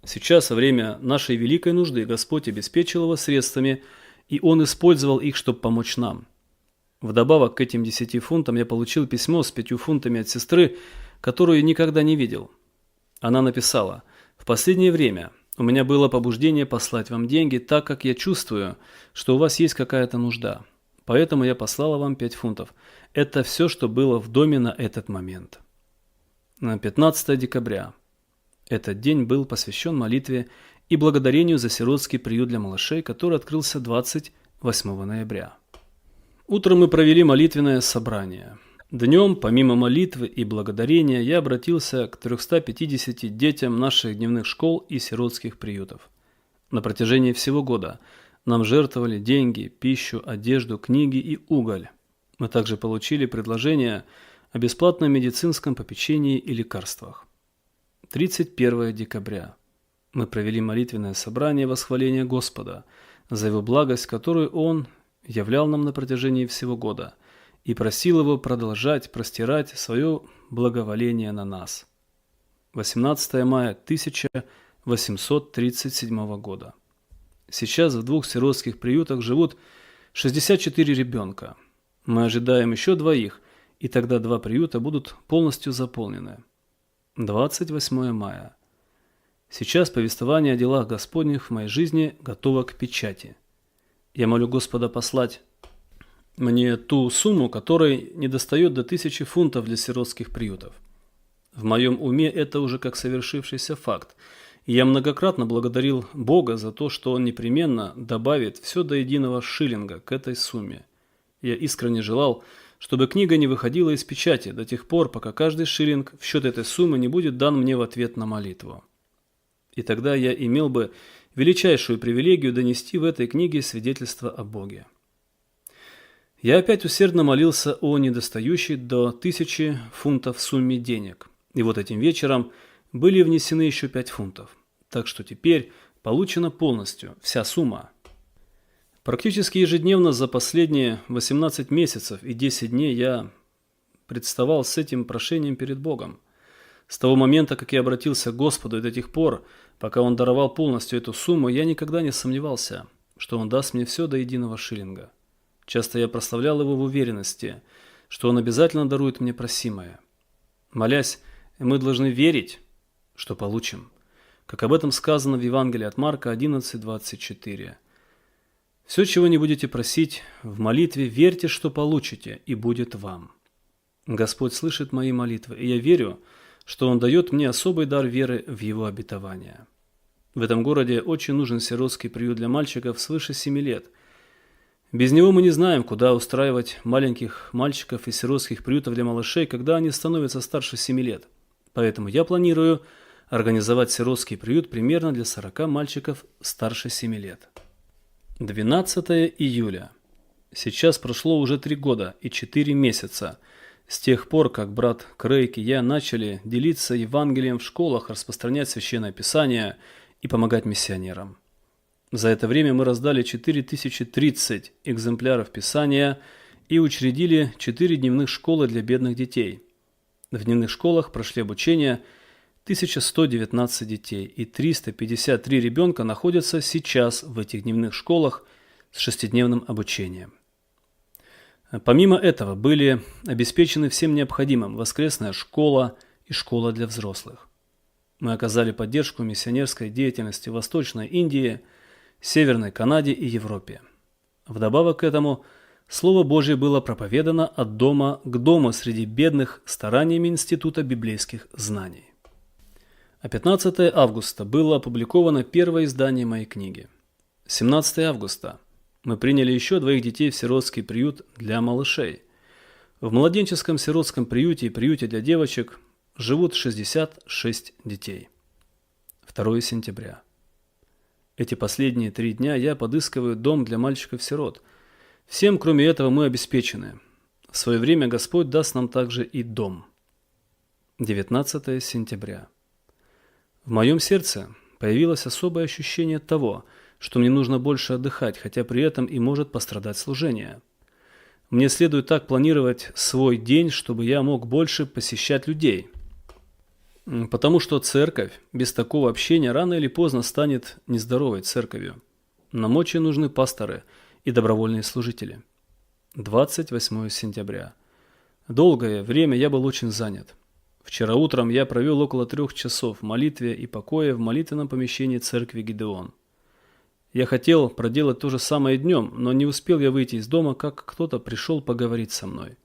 Сейчас, во время нашей великой нужды, Господь обеспечил его средствами, и он использовал их, чтобы помочь нам. Вдобавок к этим 10 фунтам я получил письмо с 5 фунтами от сестры, которую никогда не видел. Она написала: «В последнее время у меня было побуждение послать вам деньги, так как я чувствую, что у вас есть какая-то нужда. Поэтому я послала вам 5 фунтов. Это все, что было в доме на этот момент». 15 декабря. Этот день был посвящен молитве и благодарению за сиротский приют для малышей, который открылся 28 ноября. Утром мы провели молитвенное собрание. Днем, помимо молитвы и благодарения, я обратился к 350 детям наших дневных школ и сиротских приютов. На протяжении всего года нам жертвовали деньги, пищу, одежду, книги и уголь. Мы также получили предложение о бесплатном медицинском попечении и лекарствах. 31 декабря. Мы провели молитвенное собрание восхваления Господа за Его благость, которую Он являл нам на протяжении всего года, и просил Его продолжать простирать свое благоволение на нас. 18 мая 1837 года. Сейчас в 2 сиротских приютах живут 64 ребенка. Мы ожидаем еще 2, и тогда 2 приюта будут полностью заполнены. 28 мая. Сейчас повествование о делах Господних в моей жизни готово к печати. Я молю Господа послать мне ту сумму, которой недостает до 1000 фунтов для сиротских приютов. В моем уме это уже как совершившийся факт, и я многократно благодарил Бога за то, что Он непременно добавит все до единого шиллинга к этой сумме. Я искренне желал, чтобы книга не выходила из печати до тех пор, пока каждый шиллинг в счет этой суммы не будет дан мне в ответ на молитву. И тогда я имел бы величайшую привилегию донести в этой книге свидетельство о Боге. Я опять усердно молился о недостающей до 1000 фунтов сумме денег, и вот этим вечером были внесены еще 5 фунтов, так что теперь получена полностью вся сумма. Практически ежедневно за последние 18 месяцев и 10 дней я представал с этим прошением перед Богом. С того момента, как я обратился к Господу, и до тех пор, пока Он даровал полностью эту сумму, я никогда не сомневался, что Он даст мне все до единого шиллинга. Часто я прославлял Его в уверенности, что Он обязательно дарует мне просимое. Молясь, мы должны верить, что получим. как об этом сказано в Евангелии от Марка 11:24. «Все, чего не будете просить в молитве, верьте, что получите, и будет вам». Господь слышит мои молитвы, и я верю, что Он дает мне особый дар веры в Его обетование. В этом городе очень нужен сиротский приют для мальчиков свыше 7 лет. Без него мы не знаем, куда устраивать маленьких мальчиков из сиротских приютов для малышей, когда они становятся старше 7 лет. Поэтому я планирую организовать сиротский приют примерно для 40 мальчиков старше 7 лет. 12 июля. Сейчас прошло уже 3 года и 4 месяца с тех пор, как брат Крейг и я начали делиться Евангелием в школах, распространять Священное Писание и помогать миссионерам. За это время мы раздали 4030 экземпляров Писания и учредили 4 дневных школы для бедных детей. В дневных школах прошли обучение 1119 детей, и 353 ребенка находятся сейчас в этих дневных школах с 6-дневным обучением. Помимо этого были обеспечены всем необходимым воскресная школа и школа для взрослых. Мы оказали поддержку миссионерской деятельности в Восточной Индии, Северной Канаде и Европе. Вдобавок к этому, Слово Божье было проповедано от дома к дому среди бедных стараниями Института библейских знаний. А 15 августа было опубликовано первое издание моей книги. 17 августа мы приняли еще 2 детей в сиротский приют для малышей. В младенческом сиротском приюте и приюте для девочек живут 66 детей. 2 сентября. Эти последние 3 дня я подыскиваю дом для мальчиков-сирот. Всем, кроме этого, мы обеспечены. В свое время Господь даст нам также и дом. 19 сентября. В моем сердце появилось особое ощущение того, что мне нужно больше отдыхать, хотя при этом и может пострадать служение. Мне следует так планировать свой день, чтобы я мог больше посещать людей. Потому что церковь без такого общения рано или поздно станет нездоровой церковью. Нам очень нужны пасторы и добровольные служители. 28 сентября. Долгое время я был очень занят. Вчера утром я провел около 3 часов в молитве и покое в молитвенном помещении церкви Гидеон. Я хотел проделать то же самое днем, но не успел я выйти из дома, как кто-то пришел поговорить со мной.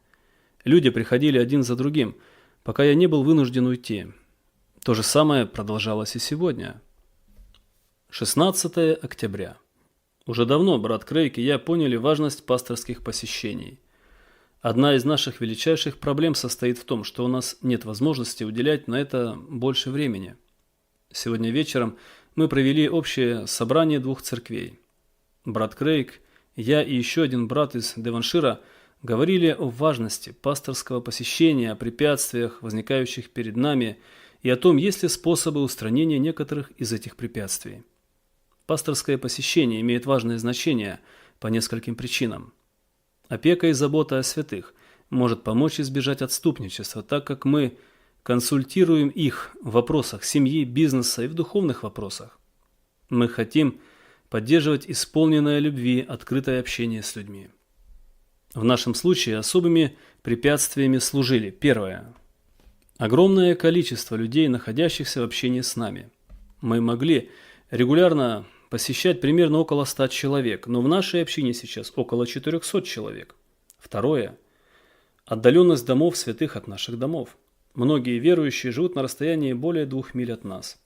Люди приходили один за другим, пока я не был вынужден уйти. То же самое продолжалось и сегодня. 16 октября. Уже давно брат Крейг и я поняли важность пасторских посещений. Одна из наших величайших проблем состоит в том, что у нас нет возможности уделять на это больше времени. Сегодня вечером мы провели общее собрание 2 церквей. Брат Крейг, я и еще один брат из Девоншира говорили о важности пасторского посещения, о препятствиях, возникающих перед нами, и о том, есть ли способы устранения некоторых из этих препятствий. Пасторское посещение имеет важное значение по нескольким причинам. Опека и забота о святых может помочь избежать отступничества, так как мы консультируем их в вопросах семьи, бизнеса и в духовных вопросах. Мы хотим поддерживать исполненное любви, открытое общение с людьми. В нашем случае особыми препятствиями служили: первое – огромное количество людей, находящихся в общении с нами. Мы могли регулярно посещать примерно около 100 человек, но в нашей общине сейчас около 400 человек. Второе – отдаленность домов святых от наших домов. Многие верующие живут на расстоянии более 2 миль от нас.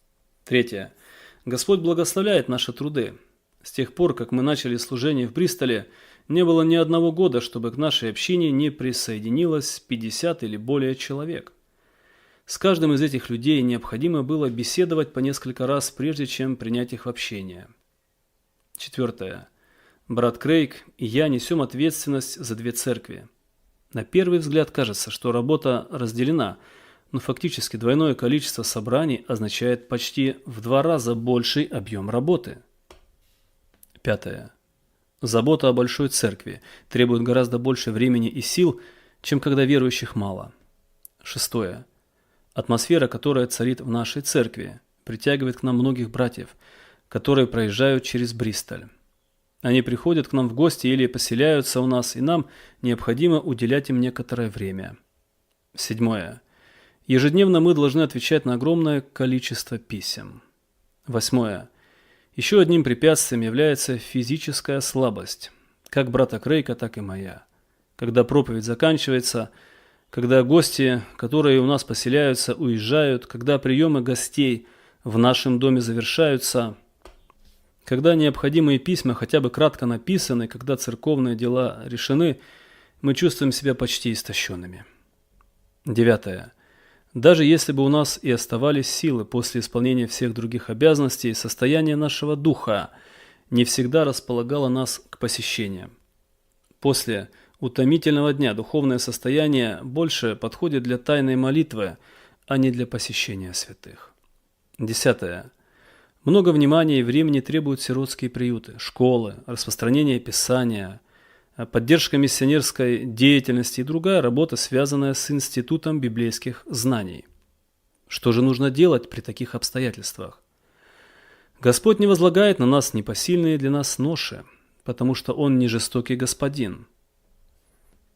Третье – Господь благословляет наши труды. С тех пор, как мы начали служение в Бристоле, не было ни одного года, чтобы к нашей общине не присоединилось 50 или более человек. С каждым из этих людей необходимо было беседовать по несколько раз, прежде чем принять их в общение. Четвертое. Брат Крейг и я несем ответственность за 2 церкви. На первый взгляд кажется, что работа разделена, но фактически двойное количество собраний означает почти в 2 раза больший объем работы. Пятое. Забота о большой церкви требует гораздо больше времени и сил, чем когда верующих мало. Шестое. Атмосфера, которая царит в нашей церкви, притягивает к нам многих братьев, которые проезжают через Бристоль. Они приходят к нам в гости или поселяются у нас, и нам необходимо уделять им некоторое время. Седьмое. Ежедневно мы должны отвечать на огромное количество писем. 8. Еще одним препятствием является физическая слабость, как брата Крейка, так и моя. Когда проповедь заканчивается, когда гости, которые у нас поселяются, уезжают, когда приемы гостей в нашем доме завершаются, когда необходимые письма хотя бы кратко написаны, когда церковные дела решены, мы чувствуем себя почти истощенными. 9. Даже если бы у нас и оставались силы после исполнения всех других обязанностей, состояние нашего духа не всегда располагало нас к посещениям. После утомительного дня духовное состояние больше подходит для тайной молитвы, а не для посещения святых. 10. Много внимания и времени требуют сиротские приюты, школы, распространение Писания, поддержка миссионерской деятельности и другая работа, связанная с институтом библейских знаний. Что же нужно делать при таких обстоятельствах? Господь не возлагает на нас непосильные для нас ноши, потому что Он не жестокий господин.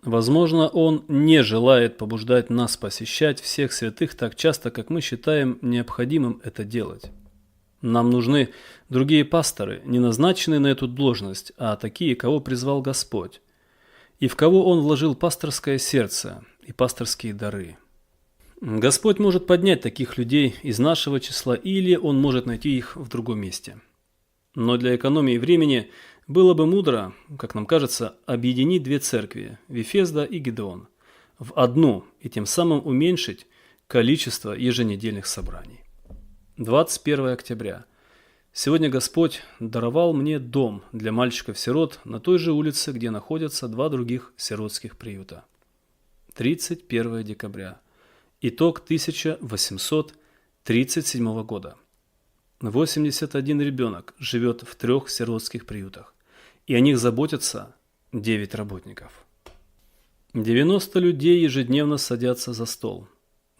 Возможно, Он не желает побуждать нас посещать всех святых так часто, как мы считаем необходимым это делать. Нам нужны другие пасторы, не назначенные на эту должность, а такие, кого призвал Господь, и в кого Он вложил пасторское сердце и пасторские дары. Господь может поднять таких людей из нашего числа, или Он может найти их в другом месте. Но для экономии времени было бы мудро, как нам кажется, объединить две церкви – Вифезда и Гидеон – в одну и тем самым уменьшить количество еженедельных собраний. 21 октября. Сегодня Господь даровал мне дом для мальчиков-сирот на той же улице, где находятся два других сиротских приюта. 31 декабря. Итог 1837 года. 81 ребенок живет в 3 сиротских приютах, и о них заботятся 9 работников. 90 людей ежедневно садятся за стол.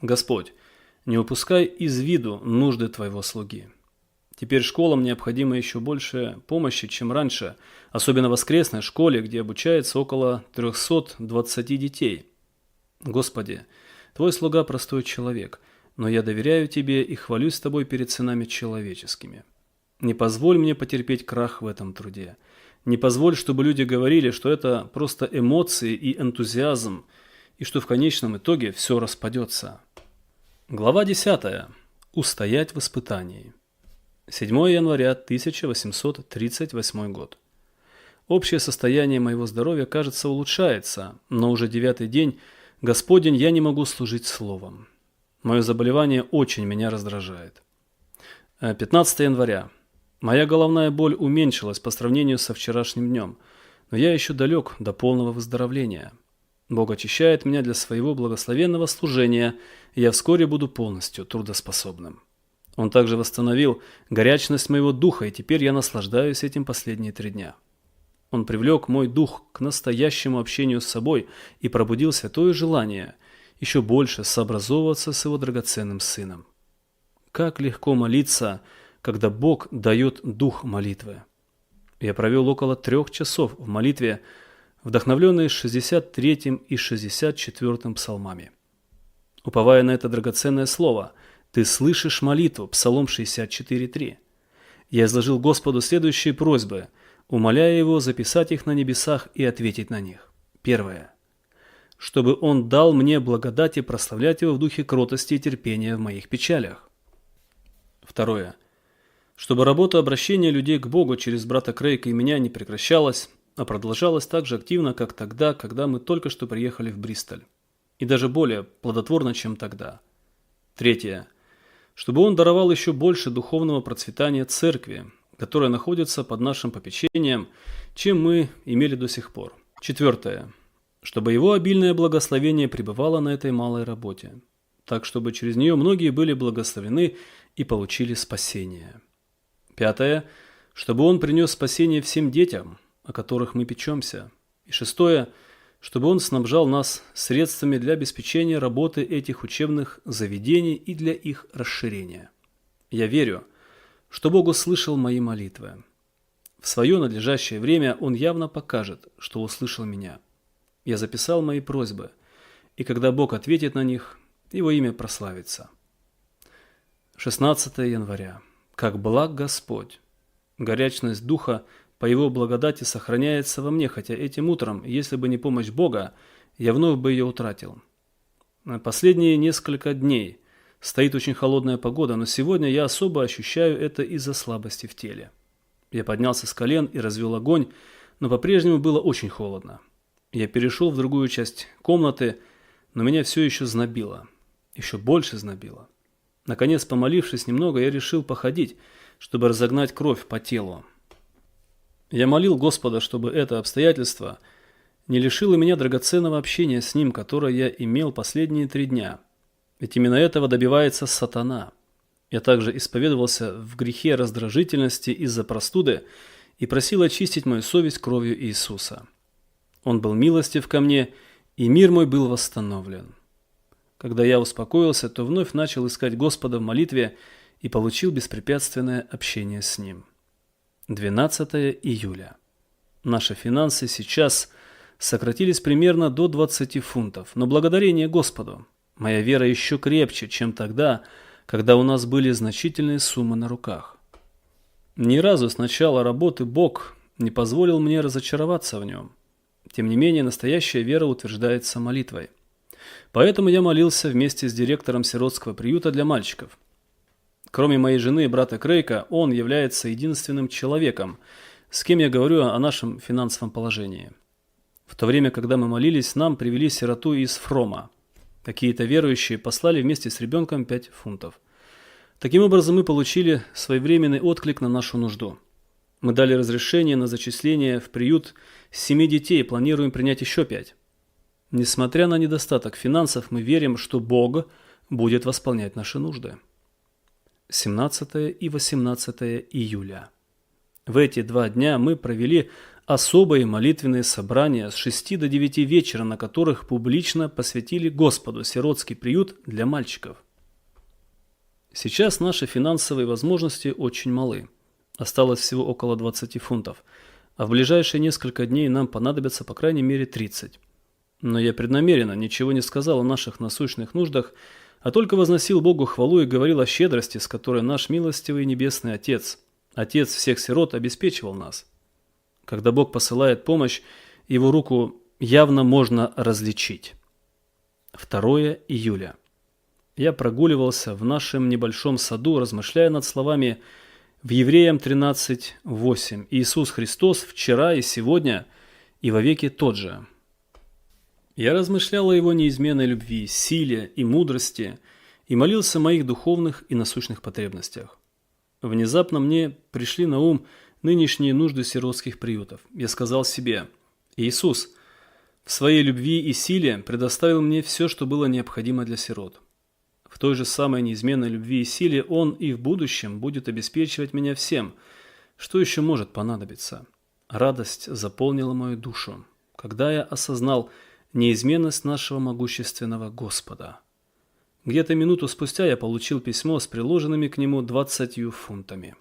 Господь, не упускай из виду нужды Твоего слуги. Теперь школам необходимо еще больше помощи, чем раньше, особенно в воскресной школе, где обучается около 320 детей. Господи, Твой слуга простой человек, но я доверяю Тебе и хвалюсь Тобой перед сынами человеческими. Не позволь мне потерпеть крах в этом труде. Не позволь, чтобы люди говорили, что это просто эмоции и энтузиазм, и что в конечном итоге все распадется. Глава 10. Устоять в испытании. 7 января 1838 год. Общее состояние моего здоровья, кажется, улучшается, но уже 9-й день Господень я не могу служить словом. Мое заболевание очень меня раздражает. 15 января. Моя головная боль уменьшилась по сравнению со вчерашним днем, но я еще далек до полного выздоровления. Бог очищает меня для своего благословенного служения, и я вскоре буду полностью трудоспособным. Он также восстановил горячность моего духа, и теперь я наслаждаюсь этим последние 3 дня. Он привлек мой дух к настоящему общению с собой и пробудил святое желание еще больше сообразовываться с его драгоценным сыном. Как легко молиться, когда Бог дает дух молитвы. Я провел около 3 часов в молитве, вдохновленные 63 и 64 псалмами. Уповая на это драгоценное слово, «Ты слышишь молитву» Псалом 64:3. Я изложил Господу следующие просьбы, умоляя Его записать их на небесах и ответить на них. 1. Чтобы Он дал мне благодать и прославлять Его в духе кротости и терпения в моих печалях. 2. Чтобы работа обращения людей к Богу через брата Крейка и меня не прекращалась, а продолжалась так же активно, как тогда, когда мы только что приехали в Бристоль. И даже более плодотворно, чем тогда. 3. Чтобы Он даровал еще больше духовного процветания церкви, которая находится под нашим попечением, чем мы имели до сих пор. 4. Чтобы Его обильное благословение пребывало на этой малой работе, так чтобы через нее многие были благословены и получили спасение. 5. Чтобы Он принес спасение всем детям, о которых мы печемся. И 6. Чтобы Он снабжал нас средствами для обеспечения работы этих учебных заведений и для их расширения. Я верю, что Бог услышал мои молитвы. В свое надлежащее время Он явно покажет, что услышал меня. Я записал мои просьбы, и когда Бог ответит на них, Его имя прославится. 16 января. Как благ Господь! Горячность духа по Его благодати сохраняется во мне, хотя этим утром, если бы не помощь Бога, я вновь бы ее утратил. Последние несколько дней стоит очень холодная погода, но сегодня я особо ощущаю это из-за слабости в теле. Я поднялся с колен и развел огонь, но по-прежнему было очень холодно. Я перешел в другую часть комнаты, но меня все еще знобило. Еще больше знобило. Наконец, помолившись немного, я решил походить, чтобы разогнать кровь по телу. Я молил Господа, чтобы это обстоятельство не лишило меня драгоценного общения с Ним, которое я имел последние 3 дня. Ведь именно этого добивается сатана. Я также исповедовался в грехе раздражительности из-за простуды и просил очистить мою совесть кровью Иисуса. Он был милостив ко мне, и мир мой был восстановлен. Когда я успокоился, то вновь начал искать Господа в молитве и получил беспрепятственное общение с Ним. 12 июля. Наши финансы сейчас сократились примерно до 20 фунтов, но благодарение Господу. Моя вера еще крепче, чем тогда, когда у нас были значительные суммы на руках. Ни разу с начала работы Бог не позволил мне разочароваться в Нем. Тем не менее, настоящая вера утверждается молитвой. Поэтому я молился вместе с директором сиротского приюта для мальчиков. Кроме моей жены и брата Крейка, он является единственным человеком, с кем я говорю о нашем финансовом положении. В то время, когда мы молились, нам привели сироту из Фрома. Какие-то верующие послали вместе с ребенком 5 фунтов. Таким образом, мы получили своевременный отклик на нашу нужду. Мы дали разрешение на зачисление в приют 7 детей и планируем принять еще 5. Несмотря на недостаток финансов, мы верим, что Бог будет восполнять наши нужды. 17 и 18 июля. В эти 2 дня мы провели особые молитвенные собрания с 6 до 9 вечера, на которых публично посвятили Господу сиротский приют для мальчиков. Сейчас наши финансовые возможности очень малы. Осталось всего около 20 фунтов, а в ближайшие несколько дней нам понадобится по крайней мере 30. Но я преднамеренно ничего не сказал о наших насущных нуждах, а только возносил Богу хвалу и говорил о щедрости, с которой наш милостивый небесный Отец, Отец всех сирот, обеспечивал нас. Когда Бог посылает помощь, Его руку явно можно различить. 2 июля. Я прогуливался в нашем небольшом саду, размышляя над словами в Евреям 13:8. Иисус Христос вчера и сегодня и вовеки тот же. Я размышлял о Его неизменной любви, силе и мудрости и молился о моих духовных и насущных потребностях. Внезапно мне пришли на ум нынешние нужды сиротских приютов. Я сказал себе: Иисус в своей любви и силе предоставил мне все, что было необходимо для сирот. В той же самой неизменной любви и силе Он и в будущем будет обеспечивать меня всем, что еще может понадобиться. Радость заполнила мою душу, когда я осознал неизменность нашего могущественного Господа. Где-то минуту спустя я получил письмо с приложенными к нему 20 фунтами.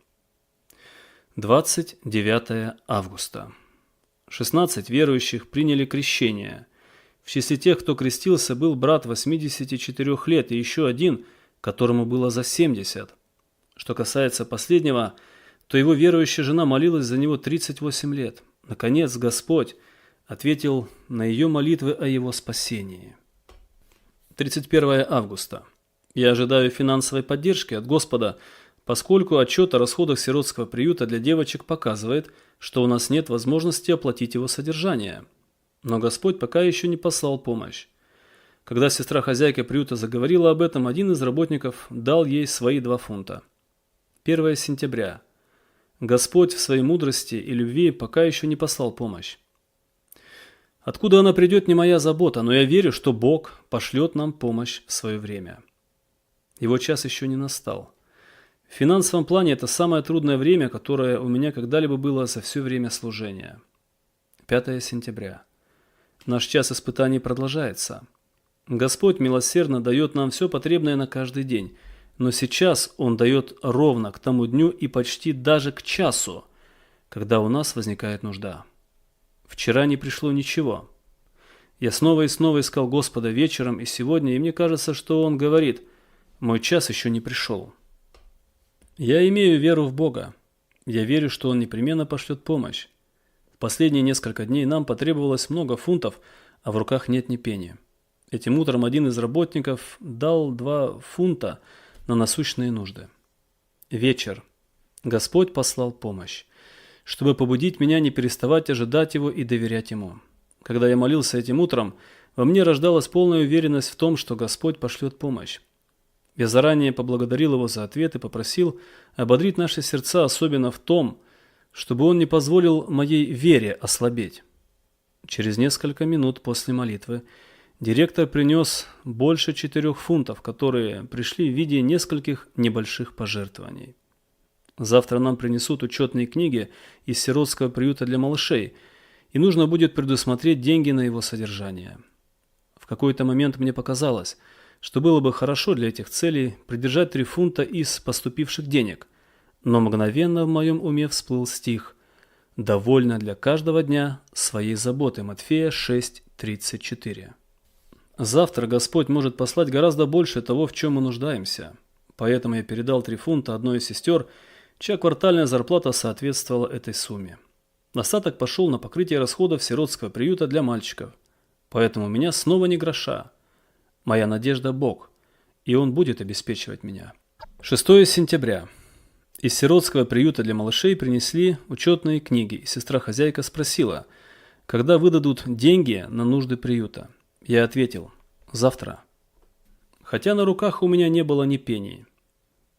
29 августа. 16 верующих приняли крещение. В числе тех, кто крестился, был брат 84 лет и еще один, которому было за 70. Что касается последнего, то его верующая жена молилась за него 38 лет. Наконец, Господь ответил на ее молитвы о его спасении. 31 августа. Я ожидаю финансовой поддержки от Господа, поскольку отчет о расходах сиротского приюта для девочек показывает, что у нас нет возможности оплатить его содержание. Но Господь пока еще не послал помощь. Когда сестра-хозяйка приюта заговорила об этом, один из работников дал ей свои 2 фунта. 1 сентября. Господь в своей мудрости и любви пока еще не послал помощь. Откуда она придет, не моя забота, но я верю, что Бог пошлет нам помощь в свое время. Его час еще не настал. В финансовом плане это самое трудное время, которое у меня когда-либо было за все время служения. 5 сентября. Наш час испытаний продолжается. Господь милосердно дает нам все потребное на каждый день, но сейчас Он дает ровно к тому дню и почти даже к часу, когда у нас возникает нужда. Вчера не пришло ничего. Я снова и снова искал Господа вечером и сегодня, и мне кажется, что Он говорит: «Мой час еще не пришел». Я имею веру в Бога. Я верю, что Он непременно пошлет помощь. В последние несколько дней нам потребовалось много фунтов, а в руках нет ни пени. Этим утром один из работников дал 2 фунта на насущные нужды. Вечер. Господь послал помощь, чтобы побудить меня не переставать ожидать Его и доверять Ему. Когда я молился этим утром, во мне рождалась полная уверенность в том, что Господь пошлет помощь. Я заранее поблагодарил Его за ответ и попросил ободрить наши сердца, особенно в том, чтобы Он не позволил моей вере ослабеть. Через несколько минут после молитвы директор принес больше 4 фунтов, которые пришли в виде нескольких небольших пожертвований. Завтра нам принесут учетные книги из сиротского приюта для малышей, и нужно будет предусмотреть деньги на его содержание. В какой-то момент мне показалось, что было бы хорошо для этих целей придержать 3 фунта из поступивших денег, но мгновенно в моем уме всплыл стих «Довольно для каждого дня своей заботы» Матфея 6:34. Завтра Господь может послать гораздо больше того, в чем мы нуждаемся. Поэтому я передал 3 фунта одной из сестер, чья квартальная зарплата соответствовала этой сумме. Остаток пошел на покрытие расходов сиротского приюта для мальчиков. Поэтому у меня снова ни гроша. Моя надежда – Бог, и Он будет обеспечивать меня. 6 сентября. Из сиротского приюта для малышей принесли учетные книги, и сестра-хозяйка спросила, когда выдадут деньги на нужды приюта. Я ответил – завтра. Хотя на руках у меня не было ни пени.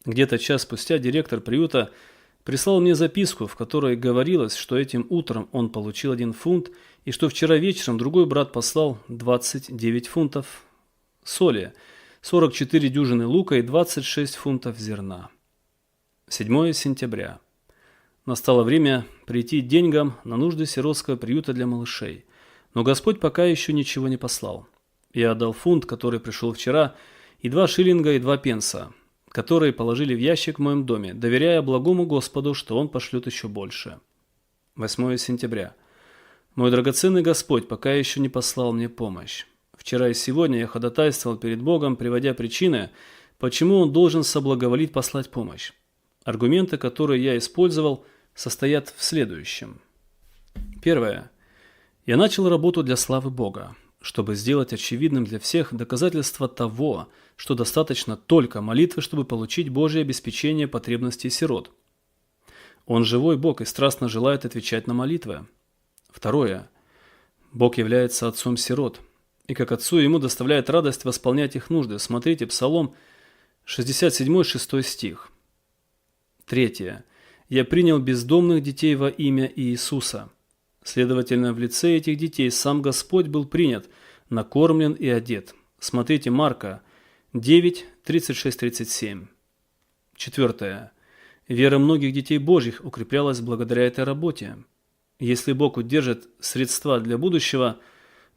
Где-то час спустя директор приюта прислал мне записку, в которой говорилось, что этим утром он получил 1 фунт и что вчера вечером другой брат послал 29 фунтов соли, 44 дюжины лука и 26 фунтов зерна. 7 сентября. Настало время прийти деньгам на нужды сиротского приюта для малышей, но Господь пока еще ничего не послал. Я отдал фунт, который пришел вчера, и 2 шиллинга и 2 пенса, которые положили в ящик в моем доме, доверяя благому Господу, что Он пошлет еще больше. 8 сентября. Мой драгоценный Господь пока еще не послал мне помощь. Вчера и сегодня я ходатайствовал перед Богом, приводя причины, почему Он должен соблаговолить послать помощь. Аргументы, которые я использовал, состоят в следующем. Первое. Я начал работу для славы Бога, чтобы сделать очевидным для всех доказательство того, что достаточно только молитвы, чтобы получить Божье обеспечение потребностей сирот. Он живой Бог и страстно желает отвечать на молитвы. Второе. Бог является отцом сирот, и как отцу ему доставляет радость восполнять их нужды. Смотрите Псалом 67, 6 стих. Третье. Я принял бездомных детей во имя Иисуса. Следовательно, в лице этих детей сам Господь был принят, накормлен и одет. Смотрите Марка 9, 36-37. Четвертое. Вера многих детей Божьих укреплялась благодаря этой работе. Если Бог удержит средства для будущего,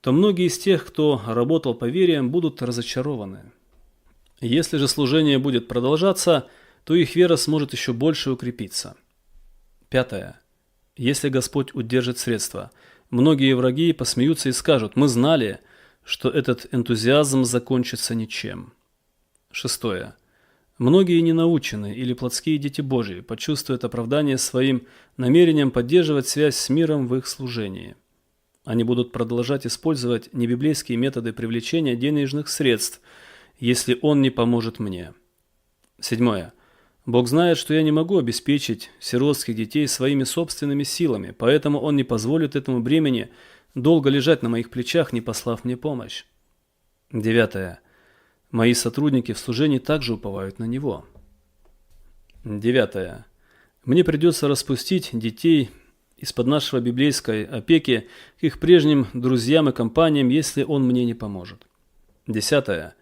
то многие из тех, кто работал по вере, будут разочарованы. Если же служение будет продолжаться, то их вера сможет еще больше укрепиться. Пятое. Если Господь удержит средства, многие враги посмеются и скажут: «Мы знали, что этот энтузиазм закончится ничем». Шестое. Многие ненаученные или плотские дети Божьи почувствуют оправдание своим намерением поддерживать связь с миром в их служении. Они будут продолжать использовать небиблейские методы привлечения денежных средств, если Он не поможет мне. Седьмое. Бог знает, что я не могу обеспечить сиротских детей своими собственными силами, поэтому Он не позволит этому бремени долго лежать на моих плечах, не послав мне помощь. Девятое. Мои сотрудники в служении также уповают на Него. Девятое. Мне придется распустить детей из-под нашего библейской опеки к их прежним друзьям и компаниям, если Он мне не поможет. Десятое.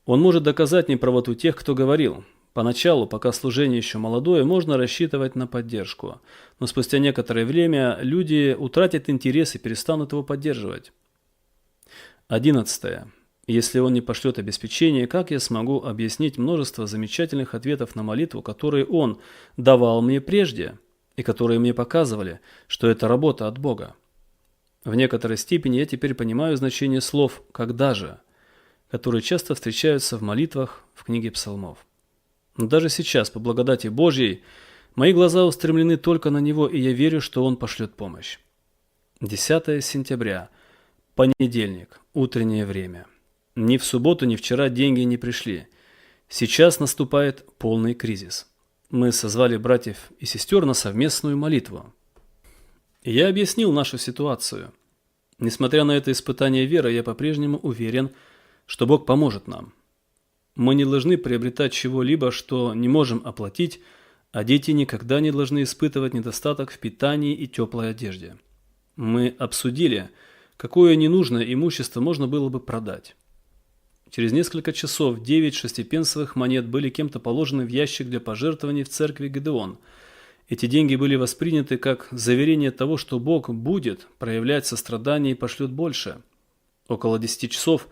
Он может доказать неправоту тех, кто говорил: поначалу, пока служение еще молодое, можно рассчитывать на поддержку, но спустя некоторое время люди утратят интерес и перестанут его поддерживать. 11. Если Он не пошлет обеспечение, как я смогу объяснить множество замечательных ответов на молитву, которые Он давал мне прежде, и которые мне показывали, что это работа от Бога? В некоторой степени я теперь понимаю значение слов «когда же», которые часто встречаются в молитвах в книге Псалмов. Но даже сейчас, по благодати Божьей, мои глаза устремлены только на Него, и я верю, что Он пошлет помощь. 10 сентября. Понедельник. Утреннее время. Ни в субботу, ни вчера деньги не пришли. Сейчас наступает полный кризис. Мы созвали братьев и сестер на совместную молитву. И я объяснил нашу ситуацию. Несмотря на это испытание веры, я по-прежнему уверен, что Бог поможет нам. Мы не должны приобретать чего-либо, что не можем оплатить, а дети никогда не должны испытывать недостаток в питании и теплой одежде. Мы обсудили, какое ненужное имущество можно было бы продать. Через несколько часов 9 шестипенсовых монет были кем-то положены в ящик для пожертвований в церкви Гедеон. Эти деньги были восприняты как заверение того, что Бог будет проявлять сострадание и пошлет больше. Около 10 часов,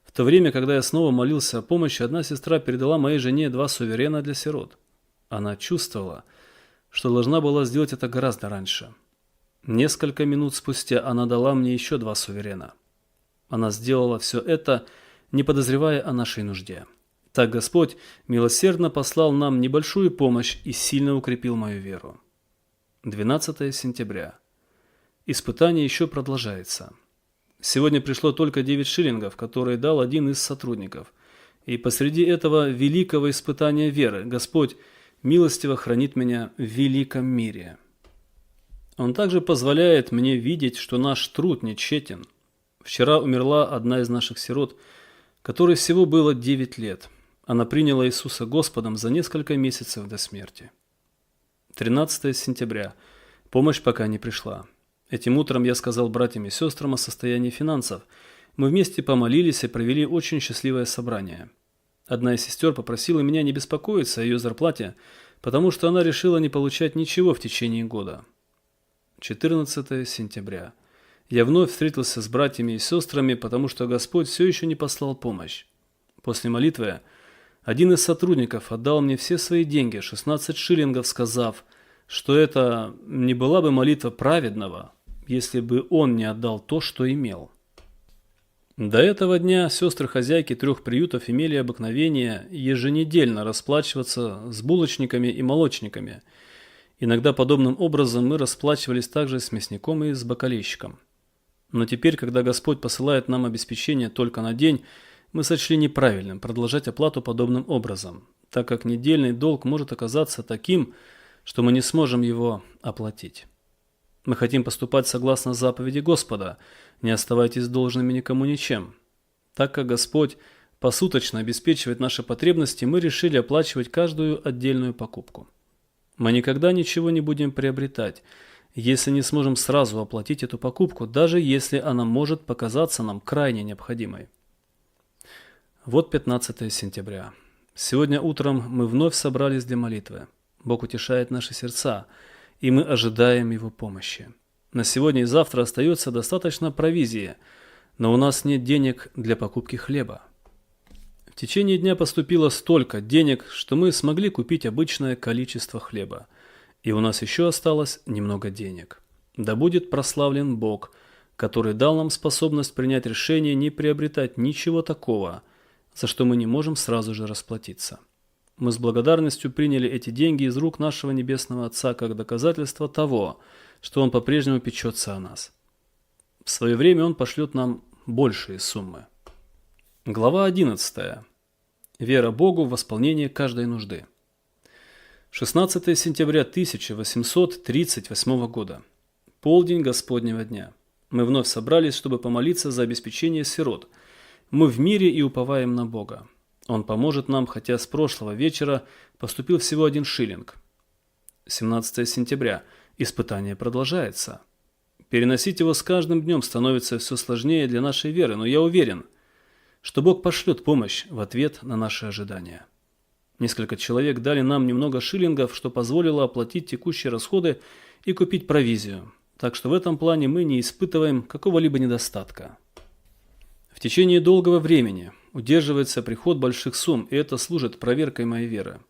в то время, когда я снова молился о помощи, одна сестра передала моей жене 2 суверена для сирот. Она чувствовала, что должна была сделать это гораздо раньше. Несколько минут спустя она дала мне еще 2 суверена. Она сделала все это, не подозревая о нашей нужде. Так Господь милосердно послал нам небольшую помощь и сильно укрепил мою веру. 12 сентября. Испытание еще продолжается. Сегодня пришло только 9 шиллингов, которые дал один из сотрудников. И посреди этого великого испытания веры Господь милостиво хранит меня в великом мире. Он также позволяет мне видеть, что наш труд не тщетен. Вчера умерла одна из наших сирот, которой всего было 9 лет. Она приняла Иисуса Господом за несколько месяцев до смерти. 13 сентября. Помощь пока не пришла. Этим утром я сказал братьям и сестрам о состоянии финансов. Мы вместе помолились и провели очень счастливое собрание. Одна из сестер попросила меня не беспокоиться о ее зарплате, потому что она решила не получать ничего в течение года. 14 сентября. Я вновь встретился с братьями и сестрами, потому что Господь все еще не послал помощь. После молитвы один из сотрудников отдал мне все свои деньги, 16 шиллингов, сказав, что это не была бы молитва праведного, если бы он не отдал то, что имел. До этого дня сестры-хозяйки 3 приютов имели обыкновение еженедельно расплачиваться с булочниками и молочниками. Иногда подобным образом мы расплачивались также с мясником и с бакалейщиком. Но теперь, когда Господь посылает нам обеспечение только на день, мы сочли неправильным продолжать оплату подобным образом, так как недельный долг может оказаться таким, что мы не сможем его оплатить. Мы хотим поступать согласно заповеди Господа: не оставайтесь должными никому ничем. Так как Господь посуточно обеспечивает наши потребности, мы решили оплачивать каждую отдельную покупку. Мы никогда ничего не будем приобретать, если не сможем сразу оплатить эту покупку, даже если она может показаться нам крайне необходимой. Вот 15 сентября. Сегодня утром мы вновь собрались для молитвы. Бог утешает наши сердца, и мы ожидаем Его помощи. На сегодня и завтра остается достаточно провизии, но у нас нет денег для покупки хлеба. В течение дня поступило столько денег, что мы смогли купить обычное количество хлеба. И у нас еще осталось немного денег. Да будет прославлен Бог, который дал нам способность принять решение не приобретать ничего такого, за что мы не можем сразу же расплатиться. Мы с благодарностью приняли эти деньги из рук нашего Небесного Отца как доказательство того, что Он по-прежнему печется о нас. В свое время Он пошлет нам большие суммы. Глава 11. Вера Богу в восполнение каждой нужды. 16 сентября 1838 года. Полдень Господнего дня. Мы вновь собрались, чтобы помолиться за обеспечение сирот. Мы в мире и уповаем на Бога. Он поможет нам, хотя с прошлого вечера поступил всего 1 шиллинг. 17 сентября. Испытание продолжается. Переносить его с каждым днем становится все сложнее для нашей веры, но я уверен, что Бог пошлет помощь в ответ на наши ожидания. Несколько человек дали нам немного шиллингов, что позволило оплатить текущие расходы и купить провизию. Так что в этом плане мы не испытываем какого-либо недостатка. В течение долгого времени удерживается приход больших сумм, и это служит проверкой моей веры.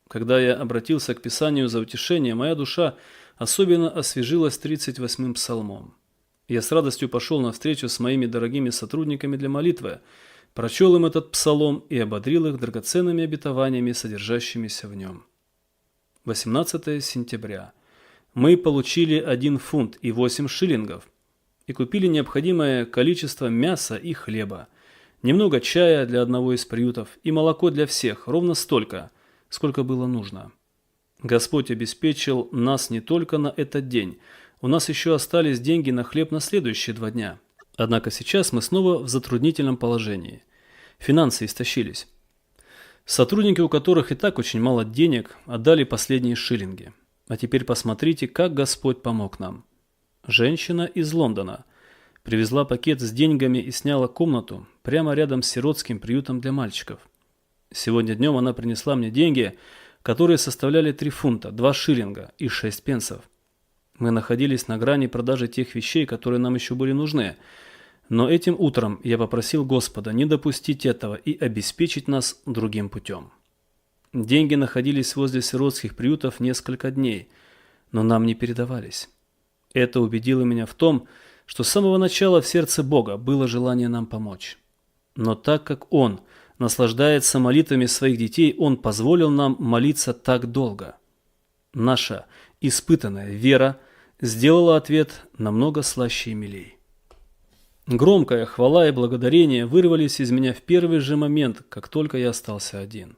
Когда я обратился к Писанию за утешением, моя душа особенно освежилась 38-м псалмом. Я с радостью пошел на встречу с моими дорогими сотрудниками для молитвы, прочел им этот псалом и ободрил их драгоценными обетованиями, содержащимися в нем. 18 сентября. Мы получили 1 фунт и 8 шиллингов и купили необходимое количество мяса и хлеба, немного чая для одного из приютов и молоко для всех, ровно столько, сколько было нужно. Господь обеспечил нас не только на этот день, у нас еще остались деньги на хлеб на следующие 2 дня. Однако сейчас мы снова в затруднительном положении. Финансы истощились. Сотрудники, у которых и так очень мало денег, отдали последние шиллинги. А теперь посмотрите, как Господь помог нам. Женщина из Лондона привезла пакет с деньгами и сняла комнату прямо рядом с сиротским приютом для мальчиков. Сегодня днем она принесла мне деньги, которые составляли 3 фунта, 2 шиллинга и 6 пенсов. Мы находились на грани продажи тех вещей, которые нам еще были нужны. Но этим утром я попросил Господа не допустить этого и обеспечить нас другим путем. Деньги находились возле сиротских приютов несколько дней, но нам не передавались. Это убедило меня в том, что с самого начала в сердце Бога было желание нам помочь. Но так как Он наслаждается молитвами своих детей, Он позволил нам молиться так долго. Наша испытанная вера сделала ответ намного слаще и милей. Громкая хвала и благодарение вырвались из меня в первый же момент, как только я остался один.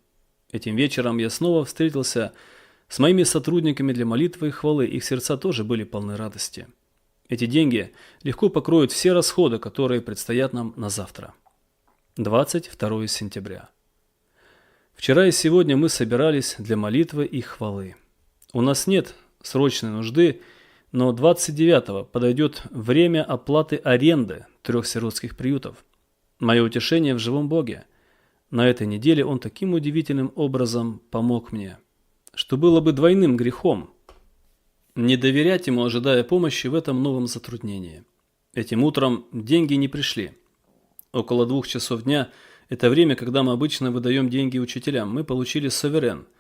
Этим вечером я снова встретился с моими сотрудниками для молитвы и хвалы, их сердца тоже были полны радости. Эти деньги легко покроют все расходы, которые предстоят нам на завтра. 22 сентября. Вчера и сегодня мы собирались для молитвы и хвалы. У нас нет срочной нужды, но 29-го подойдет время оплаты аренды 3 сиротских приютов. Мое утешение в живом Боге. На этой неделе Он таким удивительным образом помог мне, что было бы двойным грехом не доверять Ему, ожидая помощи в этом новом затруднении. Этим утром деньги не пришли. Около 2 часов дня – это время, когда мы обычно выдаем деньги учителям. Мы получили суверен –